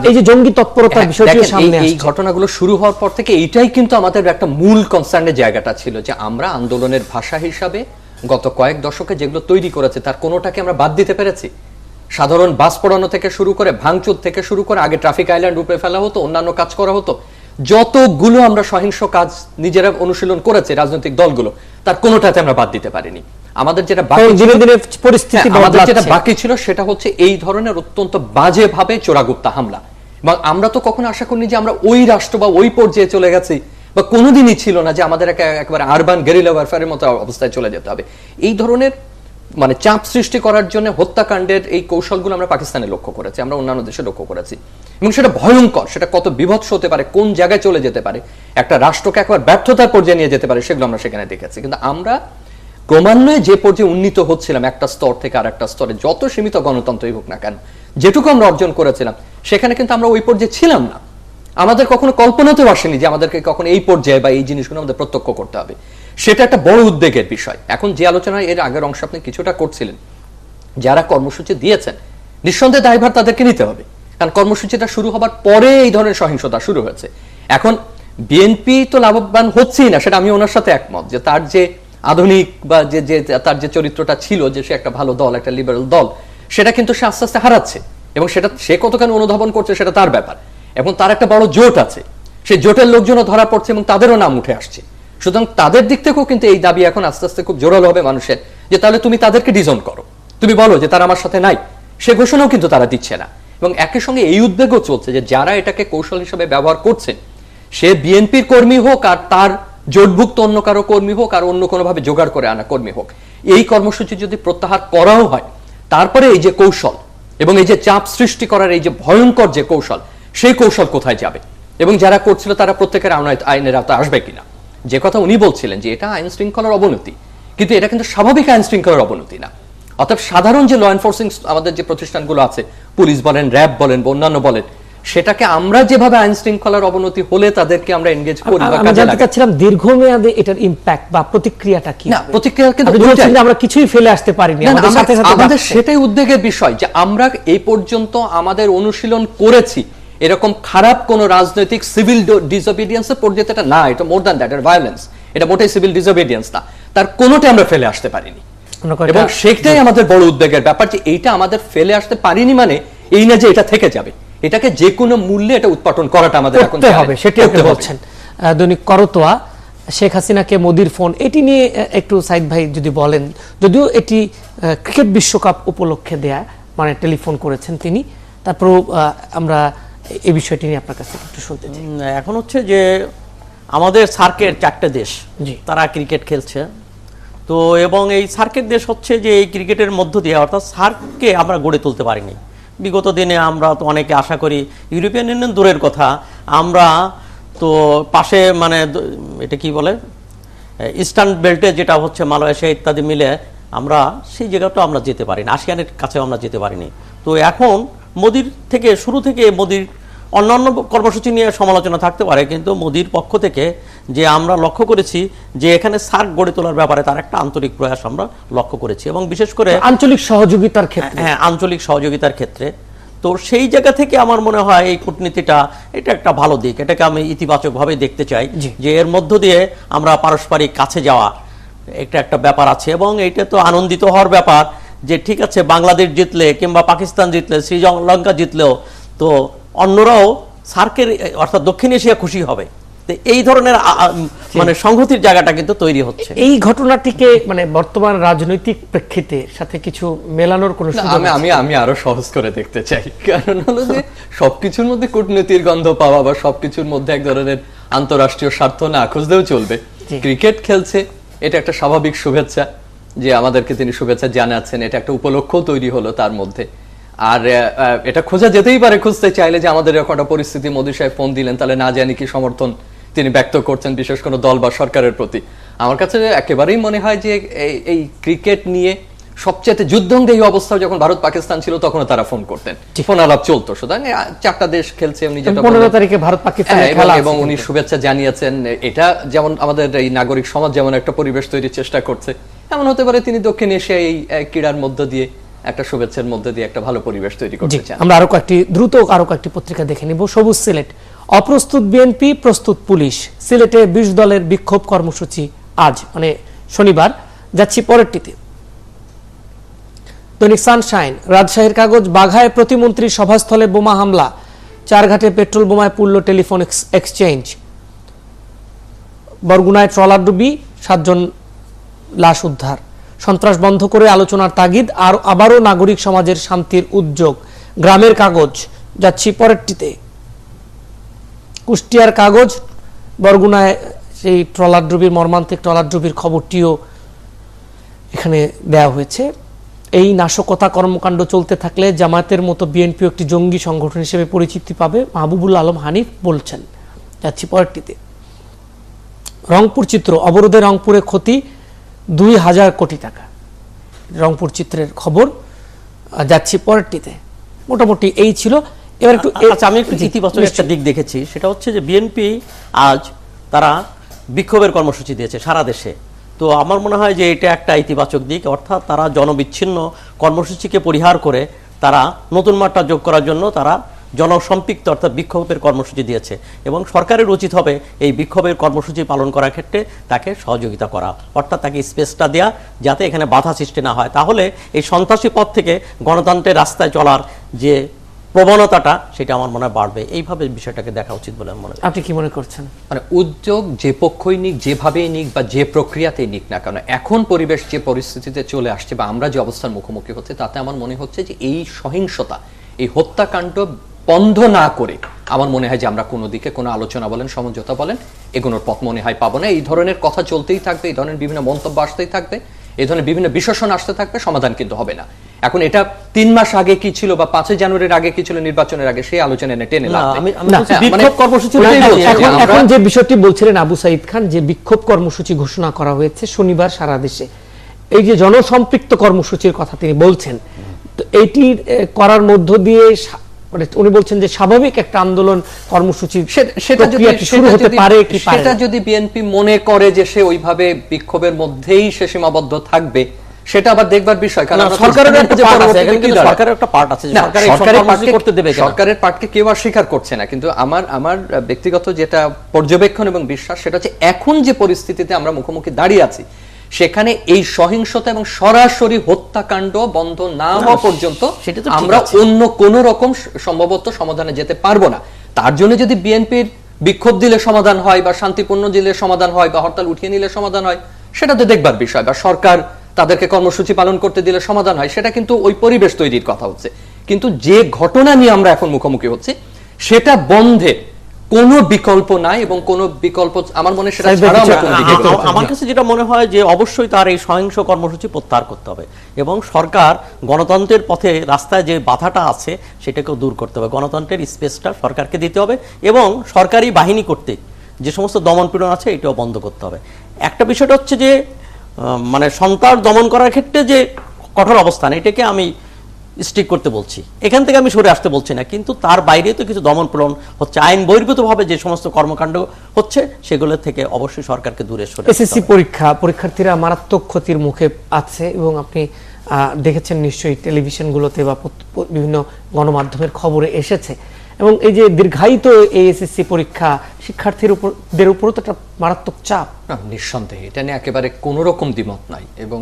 এই যে জঙ্গি তৎপরতার বিষয়টি সামনে আসছে, এই ঘটনাগুলো শুরু হওয়ার পর থেকে এইটাই কিন্তু আমাদের একটা মূল কনসার্নের জায়গাটা ছিল, যে আমরা আন্দোলনের ভাষা হিসাবে গত কয়েক দশকে যেগুলো তৈরি করেছে তার কোনোটাকে আমরা বাদ দিতে পেরেছি। সাধারণ বাস পোড়ানো থেকে শুরু করে, ভাঙচুর থেকে শুরু করে, আগে ট্রাফিক আইল্যান্ড উপরে ফেলা হতো, অন্যান্য কাজ করা হতো, যতগুলো আমরা সহিংস কাজ নিজেরা অনুশীলন করেছে রাজনৈতিক দলগুলো, তার কোনোটাতে আমরা বাদ দিতে পারিনি। আমাদের যেটা বাকি ছিল সেটা হচ্ছে এই ধরনের অত্যন্ত বাজেভাবে চোরাগুপ্তা হামলা। এবং আমরা তো কখনো আশা করিনি যে আমরা ওই রাষ্ট্র বা ওই পর্যায়ে চলে গেছি, বা কোনোদিনই ছিল না যে আমাদের একেবারে আরবান গেরিলা ওয়ারফেয়ারের মতো অবস্থায় চলে যেতে হবে। এই ধরনের মানে চাপ সৃষ্টি করার জন্য হত্যাকাণ্ডের এই কৌশলগুলো আমরা পাকিস্তানে লক্ষ্য করেছি, আমরা অন্যান্য দেশে লক্ষ্য করেছি, এবং সেটা ভয়ঙ্কর, সেটা কত বিভৎস হতে পারে, কোন জায়গায় চলে যেতে পারে, একটা রাষ্ট্রকে একবার ব্যর্থতার পর্যায়ে নিয়ে যেতে পারে, সেগুলো আমরা সেখানে দেখেছি। কিন্তু আমরা ক্রমান্বয়ে যে পর্যায়ে উন্নীত হচ্ছিলাম একটা স্তর থেকে আর একটা স্তরে, যত সীমিত গণতন্ত্রই হোক না কেন, যেটুকু আমরা অর্জন করেছিলাম সেখানে কিন্তু আমরা ওই পর্যায়ে ছিলাম না। আমাদের কখনো কল্পনাতেও আসেনি যে আমাদেরকে কখনো এই পর্যায়ে বা এই জিনিসগুলো আমাদের প্রত্যক্ষ করতে হবে। সেটা একটা বড় উদ্বেগের বিষয়। এখন যে আলোচনায় এর আগের অংশ আপনি কিছুটা করছিলেন, যারা কর্মসূচি দিয়েছেন নিঃসন্দেহে দায়ভার তাদেরকে নিতে হবে, কারণ কর্মসূচিটা শুরু হবার পরে এই ধরনের সহিংসতা শুরু হয়েছে। এখন বিএনপি তো লাভবান হচ্ছেই না, সেটা আমি ওনার সাথে একমত, যে তার যে আধুনিক বা যে তার যে চরিত্রটা ছিল যে সে একটা ভালো দল, একটা লিবারেল দল, সেটা কিন্তু সে আস্তে আস্তে হারাচ্ছে, এবং সেটা সে কতখানি অনুধাবন করছে সেটা তার ব্যাপার। এবং তার একটা বড় জোট আছে, সেই জোটের লোকজনও ধরা পড়ছে এবং তাদেরও নাম উঠে আসছে। সুতরাং তাদের দিক থেকেও কিন্তু এই দাবি এখন আস্তে আস্তে খুব জোরালো হবে মানুষের, যে তাহলে তুমি তাদেরকে ডিজন করো, তুমি বলো যে তারা আমার সাথে নাই। সে ঘোষণাও কিন্তু তারা দিচ্ছে না। এবং একই সঙ্গে এই উদ্বেগও চলছে যে যারা এটাকে কৌশল হিসেবে ব্যবহার করছে, সে বিএনপির কর্মী হোক আর তার জোটভুক্ত অন্য কারো কর্মী হোক আর অন্য কোনোভাবে জোগাড় করে আনা কর্মী হোক, এই কর্মসূচি যদি প্রত্যাহার করাও হয়, তারপরে এই যে কৌশল এবং এই যে চাপ সৃষ্টি করার এই যে ভয়ঙ্কর যে কৌশল, সেই কৌশল কোথায় যাবে এবং যারা করছিল তারা প্রত্যেকের আইনের আওতায় আসবে কিনা। যে কথা উনি বলছিলেন যে এটা আইন শৃঙ্খলার অবনতি, কিন্তু এটা কিন্তু স্বাভাবিক আইন শৃঙ্খলার অবনতি না। অর্থাৎ সাধারণ যে ল এনফোর্সিং আমাদের যে প্রতিষ্ঠানগুলো আছে, পুলিশ বলেন, র্যাব বলেন বা অন্যান্য বলেন, সেটাকে আমরা যেভাবে আইন শৃঙ্খলার অবনতি হলে তাদেরকে আমরা এনগেজ করি বা কাজে লাগাই, চাচ্ছিলাম দীর্ঘমেয়াদে এটার ইমপ্যাক্ট বা প্রতিক্রিয়াটা কি? না, প্রতিক্রিয়া কিন্তু আমরা কিছুই ফেলে আসতে পারিনি, আমাদের সেটাই উদ্বেগের বিষয় যে আমরা এই পর্যন্ত আমাদের অনুশীলন করেছি এরকম খারাপ কোন রাজনৈতিক সিভিল ডিসোবিডিয়েন্সের পর্যায়ে এটা না, এটা মোর দ্যান দ্যাট, এটা ভায়োলেন্স, এটা মোটেই সিভিল ডিসোবিডিয়েন্স না, তার কোনোটাই আমরা ফেলে আসতে পারিনি। এবং সেটাই আমাদের বড় উদ্বেগের ব্যাপার, যে এইটা আমাদের ফেলে আসতে পারিনি মানে এই না যে এটা থেকে যাবে, এটাকে যে কোনো মূল্যে এটা উৎপাদন করাটা আমাদের এখন হবে। সেটাই আপনি বলছেন। দৈনিক করতোয়া, শেখ হাসিনাকে মোদির ফোন, এটি নিয়ে একটু সাইদ ভাই যদি বলেন, যদিও এটি ক্রিকেট বিশ্বকাপ উপলক্ষে দেয়া, মানে টেলিফোন করেছেন তিনি, তারপরও আমরা এই বিষয়টি নিয়ে আপনার কাছে একটু শুনতে চাই। এখন হচ্ছে যে আমাদের সার্কের 4টে দেশ তারা ক্রিকেট খেলছে, তো এবং এই সার্কের দেশ হচ্ছে যে এই ক্রিকেটের মধ্য দিয়ে, অর্থাৎ সার্ককে আমরা গড়ে তুলতে পারিনি বিগত দিনে। আমরা তো অনেকে আশা করি, ইউরোপিয়ান ইউনিয়ন দূরের কথা, আমরা তো পাশে মানে এটা কি বলে ইস্টার্ন বেল্টে যেটা হচ্ছে মালয়েশিয়া ইত্যাদি মিলে আমরা সেই জায়গাটা আমরা যেতে পারিনি, আসিয়ানের কাছে আমরা যেতে পারিনি। তো এখন মোদির থেকে শুরু থেকে মোদির অন্যান্য কর্মসূচি নিয়ে সমালোচনা থাকতে পারে, কিন্তু মোদির পক্ষ থেকে যে আমরা লক্ষ্য করেছি যে এখানে সার্ক গড়ে তোলার ব্যাপারে তার একটা আন্তরিক প্রয়াস আমরা লক্ষ্য করেছি, এবং বিশেষ করে আঞ্চলিক সহযোগিতার ক্ষেত্রে, হ্যাঁ আঞ্চলিক সহযোগিতার ক্ষেত্রে। তো সেই জায়গা থেকে আমার মনে হয় এই কূটনীতিটা এটা একটা ভালো দিক, এটাকে আমি ইতিবাচকভাবে দেখতে চাই যে এর মধ্য দিয়ে আমরা পারস্পরিক কাছে যাওয়া একটা ব্যাপার আছে। এবং এইটা তো আনন্দিত হওয়ার ব্যাপার যে ঠিক আছে বাংলাদেশ জিতলে কিংবা পাকিস্তান জিতলে শ্রীলঙ্কা জিতলেও তো অন্যরাও সার্কের অর্থাৎ দক্ষিণ এশিয়া খুশি হবে। তো এই ধরনের মানে সংহতির জায়গাটা কিন্তু তৈরি হচ্ছে। এই ঘটনাটিকে মানে বর্তমান রাজনৈতিক প্রেক্ষিতে সাথে কিছু মেলানোর কোনো সুযোগ আছে? আমি আরো সহজ করে দেখতে চাই, কারণ হলো যে সবকিছুর মধ্যে কূটনীতির গন্ধ পাওয়া বা সবকিছুর মধ্যে এক ধরনের আন্তঃরাষ্ট্রীয় স্বার্থ না খুঁজলেও চলবে। ক্রিকেট খেলছে, এটা একটা স্বাভাবিক শুভেচ্ছা যে আমাদেরকে তিনি শুভেচ্ছা জানাচ্ছেন, এটা একটা উপলক্ষ তৈরি হলো তার মধ্যে। আর এটা খোঁজা যেতেই পারে, খুঁজতে চাইলে যে আমাদের এরকম একটা পরিস্থিতি, মোদী সাহেব ফোন দিলেন, তাহলে না জানি কি সমর্থন তিনি ব্যক্ত করছেন বিশেষ কোনো দল বা সরকারের প্রতি। আমার কাছে একেবারেই মনে হয় যে এই ক্রিকেট নিয়ে সবচেয়ে যুদ্ধংদেহী অবস্থা যখন ভারত পাকিস্তান ছিল তখনও তারা ফোন করতেন, ফোন আলাপ চলতো। সুতরাং 4টা দেশ খেলছে, উনি যেটা 15 তারিখে ভারত পাকিস্তান খেলা এবং উনি শুভেচ্ছা জানিয়েছেন। এটা যেমন আমাদের এই নাগরিক সমাজ যেমন একটা পরিবেশ তৈরির চেষ্টা করছে, এমন হতে পারে তিনি দক্ষিণ এশিয়ায় এই ক্রীড়ার মধ্য দিয়ে একটা শুভেচ্ছার মধ্যে দিয়ে একটা ভালো পরিবেশ তৈরি করতে চান। আমরা আরো কয়েকটি পত্রিকা দেখে নিব। সবুজ সিলেট, অপ্রস্তুত বিএনপি, প্রস্তুত পুলিশ। সিলেটে 20 দলের বিক্ষোভ কর্মসূচি আজ মানে শনিবার। যাচ্ছি পরেরটিতে। দৈনিক সানশাইন, রাজশাহীর কাগজ, বাঘায় প্রতিমন্ত্রী সভাস্থলে বোমা হামলা, 4 ঘাটে পেট্রোল বোমায় পুড়ল টেলিফোন এক্সচেঞ্জ। বরগুনায় ট্রলার ডুবি, 7 জন লাশ উদ্ধার। সন্ত্রাস বন্ধ করে আলোচনার তাগিদ, আর আবারও নাগরিক সমাজের শান্তির উদ্যোগ। গ্রামের কাগজ। যাচ্ছি পরেরটিতে। কুষ্টিয়ার কাগজ, বরগুনায় সেই ট্রলার ডুবির মর্মান্তিক ট্রলার ডুবির খবরটিও এখানে দেওয়া হয়েছে। এই নাশকতা কর্মকাণ্ড চলতে থাকলে জামায়াতের মতো বিএনপি একটি জঙ্গি সংগঠন হিসেবে পরিচিতি পাবে, মাহবুবুল আলম হানিফ বলছেন। যাচ্ছি পরেরটিতে। রংপুর চিত্র, অবরোধে রংপুরে ক্ষতি 2000 কোটি টাকা। রংপুর চিত্রের খবর। যাচ্ছি পরেরটিতে। মোটামুটি এই ছিল। এবার একটু আমি একটু ইতিবাচক একটা দিক দেখেছি, সেটা হচ্ছে যে বিএনপি আজ তারা বিক্ষোভের কর্মসূচি দিয়েছে সারা দেশে। তো আমার মনে হয় যে এটা একটা ইতিবাচক দিক, অর্থাৎ তারা জনবিচ্ছিন্ন কর্মসূচিকে পরিহার করে তারা নতুন মাত্রা যোগ করার জন্য তারা জনসম্পৃক্ত অর্থাৎ বিক্ষোভের কর্মসূচি দিয়েছে, এবং সরকারের উচিত হবে এই বিক্ষোভের কর্মসূচি পালন করার ক্ষেত্রে তাকে সহযোগিতা করা, অর্থাৎ তাকে স্পেসটা দেওয়া যাতে এখানে বাধা সৃষ্টি না হয়। তাহলে এই সন্ত্রাসী পথ থেকে গণতন্ত্রের রাস্তায় চলার যে প্রবণতাটা সেটা আমার মনে হয় বাড়বে। এইভাবে বিষয়টাকে দেখা উচিত বলে মনে হয়। আপনি কি মনে করছেন? মানে উদ্যোগ যে পক্ষই নিক, যেভাবেই নিক বা যে প্রক্রিয়াতেই নিক না কেন, এখন পরিবেশ যে পরিস্থিতিতে চলে আসছে বা আমরা যে অবস্থার মুখোমুখি হচ্ছে, তাতে আমার মনে হচ্ছে যে এই সহিংসতা, এই হত্যাকাণ্ড বন্ধ না করে আমার মনে হয় যে আমরা কোনো দিকে কোনো আলোচনা বলেন, সমঝোতা বলেন, এগোনোর পথ মনে হয় পাবো না। এই ধরনের কথা চলতেই থাকবে, এই ধরনের বিভিন্ন মন্তব্য আসতেই থাকবে, এই ধরনের বিভিন্ন বিশেষণ আসতে থাকবে, সমাধান কিন্তু হবে না। এখন এটা 3 মাস আগে কি ছিল বা 5 জানুয়ারির আগে কি ছিল, নির্বাচনের আগে, সেই আলোচনা টেনে এখন যে বিষয়টি বলছিলেন আবু সাইদ খান, যে বিক্ষোভ কর্মসূচি ঘোষণা করা হয়েছে শনিবার সারা দেশে, এই যে জনসম্পৃক্ত কর্মসূচির কথা তিনি বলছেন, তো এইটি করার মধ্য দিয়ে উনি বলছেন যে স্বাভাবিক একটা আন্দোলন কর্মসূচি সেটা শুরু হতে পারে কি পারে না। সেটা যদি বিএনপি মনে করে যে সে ওইভাবে বিক্ষোভের মধ্যেই সে সীমাবদ্ধ থাকবে, সেটা আবার দেখবার বিষয়। কারণ সরকারের একটা পার্ট আছে, সরকারের পার্টকে কেউ আর স্বীকার করছে না। কিন্তু আমার ব্যক্তিগত যেটা পর্যবেক্ষণ এবং বিশ্বাস, সেটা হচ্ছে এখন যে পরিস্থিতিতে আমরা মুখোমুখি দাঁড়িয়ে আছি, সেখানে এই সহিংসতা এবং সরাসরি হত্যাকাণ্ড বন্ধ না হওয়া পর্যন্ত আমরা অন্য কোন রকম সম্ভবত সমাধানে যেতে পারবো না। তার জন্য যদি বিএনপির বিক্ষোভ দিলে সমাধান হয় বা শান্তিপূর্ণ দিলে সমাধান হয় বা হরতাল উঠিয়ে নিলে সমাধান হয়, সেটা তো দেখবার বিষয়, বা সরকার তাদেরকে কর্মসূচি পালন করতে দিলে সমাধান হয়, সেটা কিন্তু ওই পরিবেশ তৈরির কথা হচ্ছে। কিন্তু যে ঘটনা নিয়ে আমরা এখন মুখোমুখি হচ্ছে, সেটা বন্ধে কোনো বিকল্প নাই এবং কোনো বিকল্প আমার মনে সেটা ছাড়া আমরা কোনো দিকে। আমার কাছে যেটা মনে হয় যে অবশ্যই তার এই সহিংস কর্মসূচি প্রত্যাহার করতে হবে, এবং সরকার গণতন্ত্রের পথে রাস্তায় যে বাধাটা আছে সেটাকেও দূর করতে হবে। গণতন্ত্রের স্পেসটা সরকারকে দিতে হবে, এবং সরকারি বাহিনী কর্তৃক যে সমস্ত দমনপীড়ন আছে এটাও বন্ধ করতে হবে। একটা বিষয়টা হচ্ছে যে মানে সন্ত্রাস দমন করার ক্ষেত্রে যে কঠোর অবস্থান, এটাকে আমি স্ট্রিক করতে বলছি, এখান থেকে আমি সরে আসতে বলছি না, কিন্তু তার বাইরে তো কিছু দমনপীড়ন হচ্ছে, আইন বহির্ভূতভাবে যে সমস্ত কর্মকাণ্ড হচ্ছে সেগুলো থেকে অবশ্যই সরকারকে দূরে সরে আসতে এসএসসি হবে। পরীক্ষার্থীরা মারাত্মক ক্ষতির মুখে আছে এবং আপনি দেখেছেন নিশ্চয়ই টেলিভিশনগুলোতে বা বিভিন্ন গণমাধ্যমের খবরে এসেছে, এবং এই যে দীর্ঘায়িত এই এসএসসি পরীক্ষা শিক্ষার্থীদের উপর তো একটা মারাত্মক চাপ। নিঃসন্দেহে এটা নিয়ে একেবারে কোনো রকম দ্বিমত নাই, এবং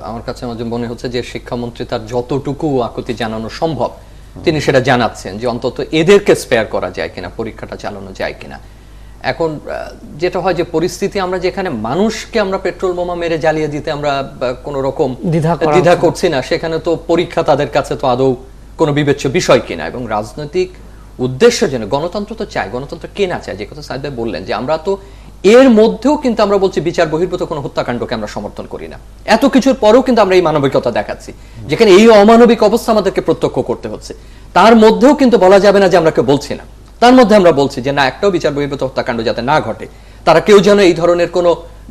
আমার কাছে মাঝে মনে হচ্ছে যে শিক্ষামন্ত্রী তার যতটুকু আকুতি জানানো সম্ভব তিনি সেটা জানাচ্ছেন, যে অন্তত এদেরকে স্পেয়ার করা যায় কিনা, পরীক্ষাটা চালানো যায় কিনা। এখন যেটা হয় যে পরিস্থিতি, আমরা যেখানে মানুষকে আমরা পেট্রোল বোমা মেরে জ্বালিয়ে দিতে আমরা কোনো রকম দ্বিধা করছি না, সেখানে তো পরীক্ষা তাদের কাছে তো আদৌ কোনো বিবেচ্য বিষয় কিনা। এবং রাজনৈতিক উদ্দেশ্যের জন্য গণতন্ত্র তো চাই, গণতন্ত্র কে না চায়, যে কথা সাইদ ভাই বললেন, যে আমরা তো এর মধ্যেও কিন্তু আমরা বলছি বিচার বহির্ভূত কোনো হত্যাকাণ্ডকে আমরা সমর্থন করি না। এত কিছুর পরেও কিন্তু আমরা এই মানবিকতা দেখাচ্ছি, যেখানে এই অমানবিক অবস্থা আমাদেরকে প্রত্যক্ষ করতে হচ্ছে, তার মধ্যেও কিন্তু বলা যাবে না যে আমরা কেউ বলছি না। তার মধ্যে আমরা বলছি যে না, একটাও বিচার বহির্ভূত হত্যাকাণ্ড যাতে না ঘটে, তারা কেউ যেন এই ধরনের কোনো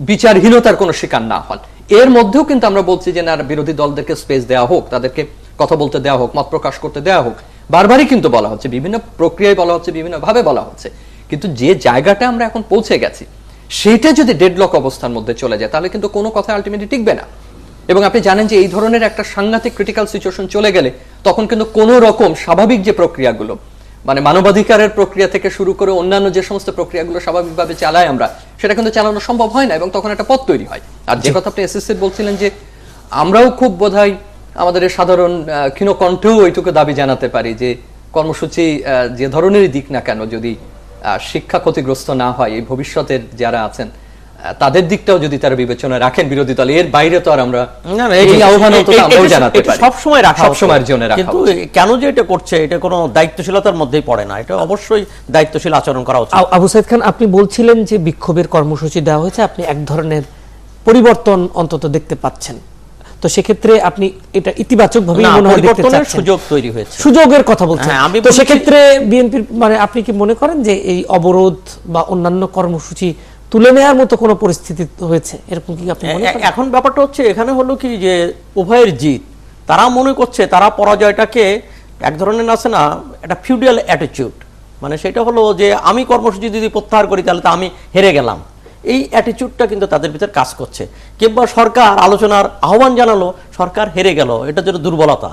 বিচারহীনতার কোনো শিকার না হন। এর মধ্যেও কিন্তু আমরা বলছি যে না, বিরোধী দলদেরকে স্পেস দেওয়া হোক, তাদেরকে কথা বলতে দেওয়া হোক, মত প্রকাশ করতে দেওয়া হোক। বারবারই কিন্তু বলা হচ্ছে, বিভিন্ন প্রক্রিয়ায় বলা হচ্ছে, বিভিন্ন ভাবে বলা হচ্ছে, কিন্তু যে জায়গাটা আমরা এখন পৌঁছে গেছি সেটা যদি ডেডলক অবস্থার মধ্যে চলে যায় তাহলে কিন্তু কোনো কথা আলটিমেটলি টিকবে না। এবং আপনি জানেন যে এই ধরনের একটা সাংঘাতিক ক্রিটিক্যাল সিচুয়েশন চলে গেলে তখন কিন্তু কোনো রকম স্বাভাবিক যে প্রক্রিয়াগুলো, মানে মানবাধিকারের প্রক্রিয়া থেকে শুরু করে অন্যান্য যে সমস্ত প্রক্রিয়াগুলো স্বাভাবিকভাবে চালাই আমরা, সেটা কিন্তু চালানো সম্ভব হয় না, এবং তখন একটা পথ তৈরি হয়। আর যে কথা আপনি এসএসসির বলছিলেন যে আমরাও খুব বোধহয় আমাদের সাধারণ ক্ষীণ কণ্ঠেও ওইটুকু দাবি জানাতে পারি যে কর্মসূচি যে ধরনেরই দিক না কেন, যদি শিক্ষা ক্ষতিগ্রস্ত না হয়, এই ভবিষ্যতের যারা আছেন তাদের দিকটাও যদি তারা বিবেচনা রাখেন বিরোধী দল, এর বাইরে তো আর আমরা এই আহ্বান আমরাও জানাতে পারি, সবসময় রাখা, সবসময়ের জন্য রাখা। কিন্তু কেন যে এটা করছে এটা কোনো দায়িত্বশীলতার মধ্যেই পড়ে না, এটা অবশ্যই দায়িত্বশীল আচরণ করা উচিত। আবু সাইদ খান, আপনি বলছিলেন যে বিক্ষোভের কর্মসূচি দেওয়া হয়েছে, আপনি এক ধরনের পরিবর্তন অন্তত দেখতে পাচ্ছেন, তো সেক্ষেত্রে আপনি এটা ইতিবাচক ভাবে মনে হয় দেখতে চাচ্ছেন, সুযোগ তৈরি হয়েছে, সুযোগের কথা বলছেন। তো সেক্ষেত্রে বিএনপির মানে আপনি কি মনে করেন যে এই অবরোধ বা অন্যান্য কর্মসূচি তুলে নেওয়ার মতো কোনো পরিস্থিতি হয়েছে, এরকম কি আপনি মনে করেন? এখন ব্যাপারটা হচ্ছে এখানে হলো কি যে উভয়ের জিত, তারা মনে করছে তারা পরাজয়টাকে এক ধরনের আছে না, একটা ফিউডাল অ্যাটিটিউড, মানে সেটা হলো যে আমি কর্মসূচি যদি প্রত্যাহার করি তাহলে তো আমি হেরে গেলাম, এই অ্যাটিটিউডটা কিন্তু তাদের ভিতর কাজ করছে। কিংবা সরকার আলোচনার আহ্বান জানালো, সরকার হেরে গেল, এটা যেন দুর্বলতা,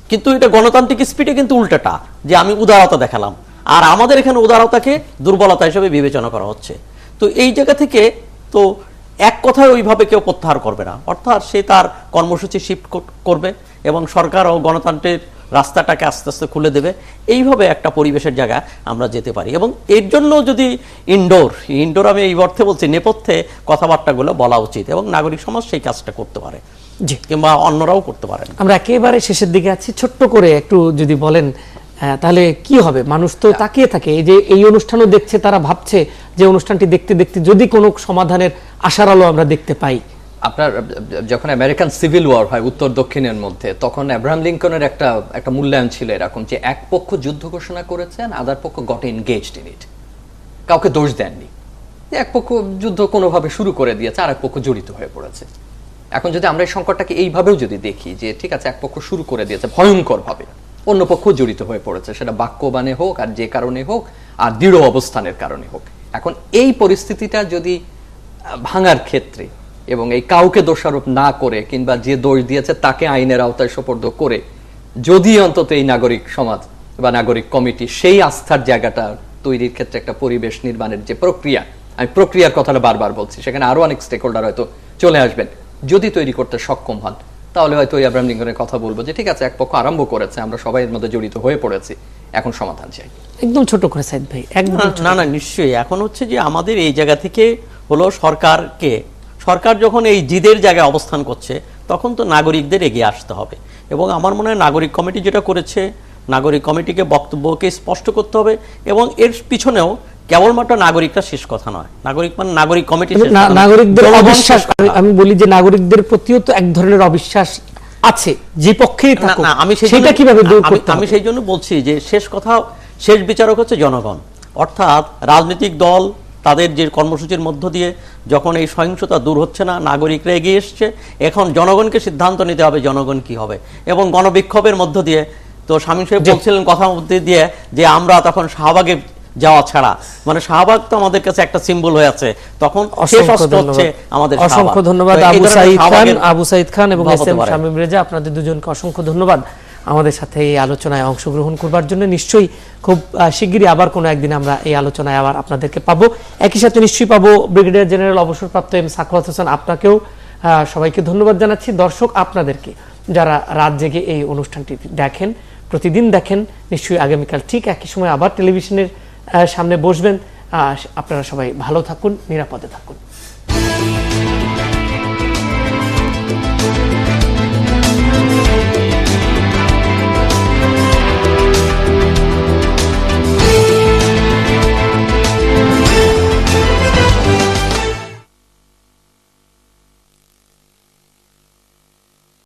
কিন্তু এটা গণতান্ত্রিক স্পিডে কিন্তু উল্টাটা, যে আমি উদারতা দেখালাম, আর আমাদের এখানে উদারতাকে দুর্বলতা হিসেবে বিবেচনা করা হচ্ছে। তো এই জায়গা থেকে তো এক কথায় ওইভাবে কেউ প্রত্যাহার করবে না, অর্থাৎ সে তার কর্মসূচি শিফট করবে এবং সরকার ও গণতন্ত্রের রাস্তাটাকে আস্তে আস্তে খুলে দেবে। এইভাবে একটা পরিবেশের জায়গায় আমরা যেতে পারি, এবং এর জন্য যদি ইনডোর আমি এই অর্থে বলছি, নেপথ্যে কথাবার্তাগুলো বলা উচিত, এবং নাগরিক সমাজ সেই কাজটা করতে পারে, জি, কিংবা অন্যরাও করতে পারেন। আমরা একেবারে শেষের দিকে আছি, ছোট্ট করে একটু যদি বলেন তাহলে কি হবে? মানুষ তো তাকিয়ে থাকে, এই যে এই অনুষ্ঠানও দেখছে, তারা ভাবছে যে অনুষ্ঠানটি দেখতে দেখতে যদি কোনো সমাধানের আশার আলো আমরা দেখতে পাই। আপনার যখন আমেরিকান সিভিল ওয়ার হয় উত্তর দক্ষিণের মধ্যে, তখন আব্রাহাম লিঙ্কনের একটা মূল্যায়ন ছিল এরকম, যে এক পক্ষ যুদ্ধ ঘোষণা করেছেন, আদার পক্ষ গট এনগেজড ইন ইট, কাউকে দোষ দেননি, এক পক্ষ যুদ্ধ কোনোভাবে শুরু করে দিয়েছে, আর এক পক্ষ জড়িত হয়ে পড়েছে। এখন যদি আমরা এই সংকটটাকে এইভাবেও যদি দেখি যে ঠিক আছে, এক পক্ষ শুরু করে দিয়েছে ভয়ঙ্কর ভাবে, অন্য পক্ষ জড়িত হয়ে পড়েছে, সেটা বাক্যবাণে হোক আর যে কারণে হোক, আর দৃঢ় অবস্থানের কারণে হোক। এখন এই পরিস্থিতিটা যদি ভাঙার ক্ষেত্রে এবং এই কাউকে দোষারোপ না করে কিংবা যে দোষ দিয়েছে তাকে আইনের আওতায় সোপর্দ করে যদি অন্তত এই নাগরিক সমাজ বা নাগরিক কমিটি সেই আস্থার জায়গাটা তৈরির ক্ষেত্রে একটা পরিবেশ নির্মাণের যে প্রক্রিয়া, আমি প্রক্রিয়ার কথাটা বারবার বলছি, সেখানে আরো অনেক স্টেক হোল্ডার হয়তো চলে আসবেন, যদি তৈরি করতে সক্ষম হন, তাহলে হয়তো ওই আব্রাহাম লিঙ্কনের কথা বলবো যে ঠিক আছে, এক পক্ষ আরম্ভ করেছে, আমরা সবাই এর মধ্যে জড়িত হয়ে পড়েছি, এখন সমাধান চাই। একদম ছোট করে সাইদ ভাই, একদম না নিশ্চয়ই। এখন হচ্ছে যে আমাদের এই জায়গা থেকে হলো সরকার যখন এই জিদের জায়গায় অবস্থান করছে, তখন তো নাগরিকদের এগিয়ে আসতে হবে, এবং আমার মনে হয় নাগরিক কমিটি যেটা করেছে, নাগরিক কমিটিকে বক্তব্যকে স্পষ্ট করতে হবে, এবং এর পিছনেও কেবলমাত্র নাগরিকরা শেষ কথা নয়, নাগরিক কমিটি, নাগরিকদের অবিশ্বাস, আমি বলি যে নাগরিকদের প্রতিও তো এক ধরনের অবিশ্বাস আছে, যে পক্ষেই থাকুক, সেটা কিভাবে দূর করতে হবে? আমি সেই জন্য বলছি যে শেষ বিচারক হচ্ছে জনগণ, অর্থাৎ রাজনৈতিক দল তাদের যে কর্মসূচির মধ্য দিয়ে যখন এই সহিংসতা দূর হচ্ছে না, নাগরিকরা এগিয়ে এসছে, এখন জনগণকে সিদ্ধান্ত নিতে হবে জনগণ কি হবে। এবং গণবিক্ষোভের মধ্য দিয়ে তো শামীম সাহেব বলছিলেন কথা মধ্যে দিয়ে যে আমরা তখন শাহবাগে যাওয়া ছাড়া, মানে শাহবাগ তো আমাদের কাছে একটা সিম্বল হয়ে আছে, তখন শেষ অস্ত্র হচ্ছে আমাদের শাহবাগ। অসংখ্য ধন্যবাদ আবু সাইদ খান এবং এস এম শামীম রেজা, আপনাদের দুজনকে অসংখ্য ধন্যবাদ আমাদের সাথে এই আলোচনায় অংশগ্রহণ করবার জন্য। নিশ্চয়ই খুব শিগগিরই আবার কোনো একদিন আমরা এই আলোচনায় আবার আপনাদেরকে পাবো। একই সাথে নিশ্চয়ই পাবো ব্রিগেডিয়ার জেনারেল অবসরপ্রাপ্ত এম সাখাওয়াত হোসেন, আপনাকেও সবাইকে ধন্যবাদ জানাচ্ছি। দর্শক আপনাদেরকে যারা রাত জেগে এই অনুষ্ঠানটি দেখেন, প্রতিদিন দেখেন, নিশ্চয়ই আগামীকাল ঠিক একই সময় আবার টেলিভিশনের সামনে বসবেন। আপনারা সবাই ভালো থাকুন, নিরাপদে থাকুন।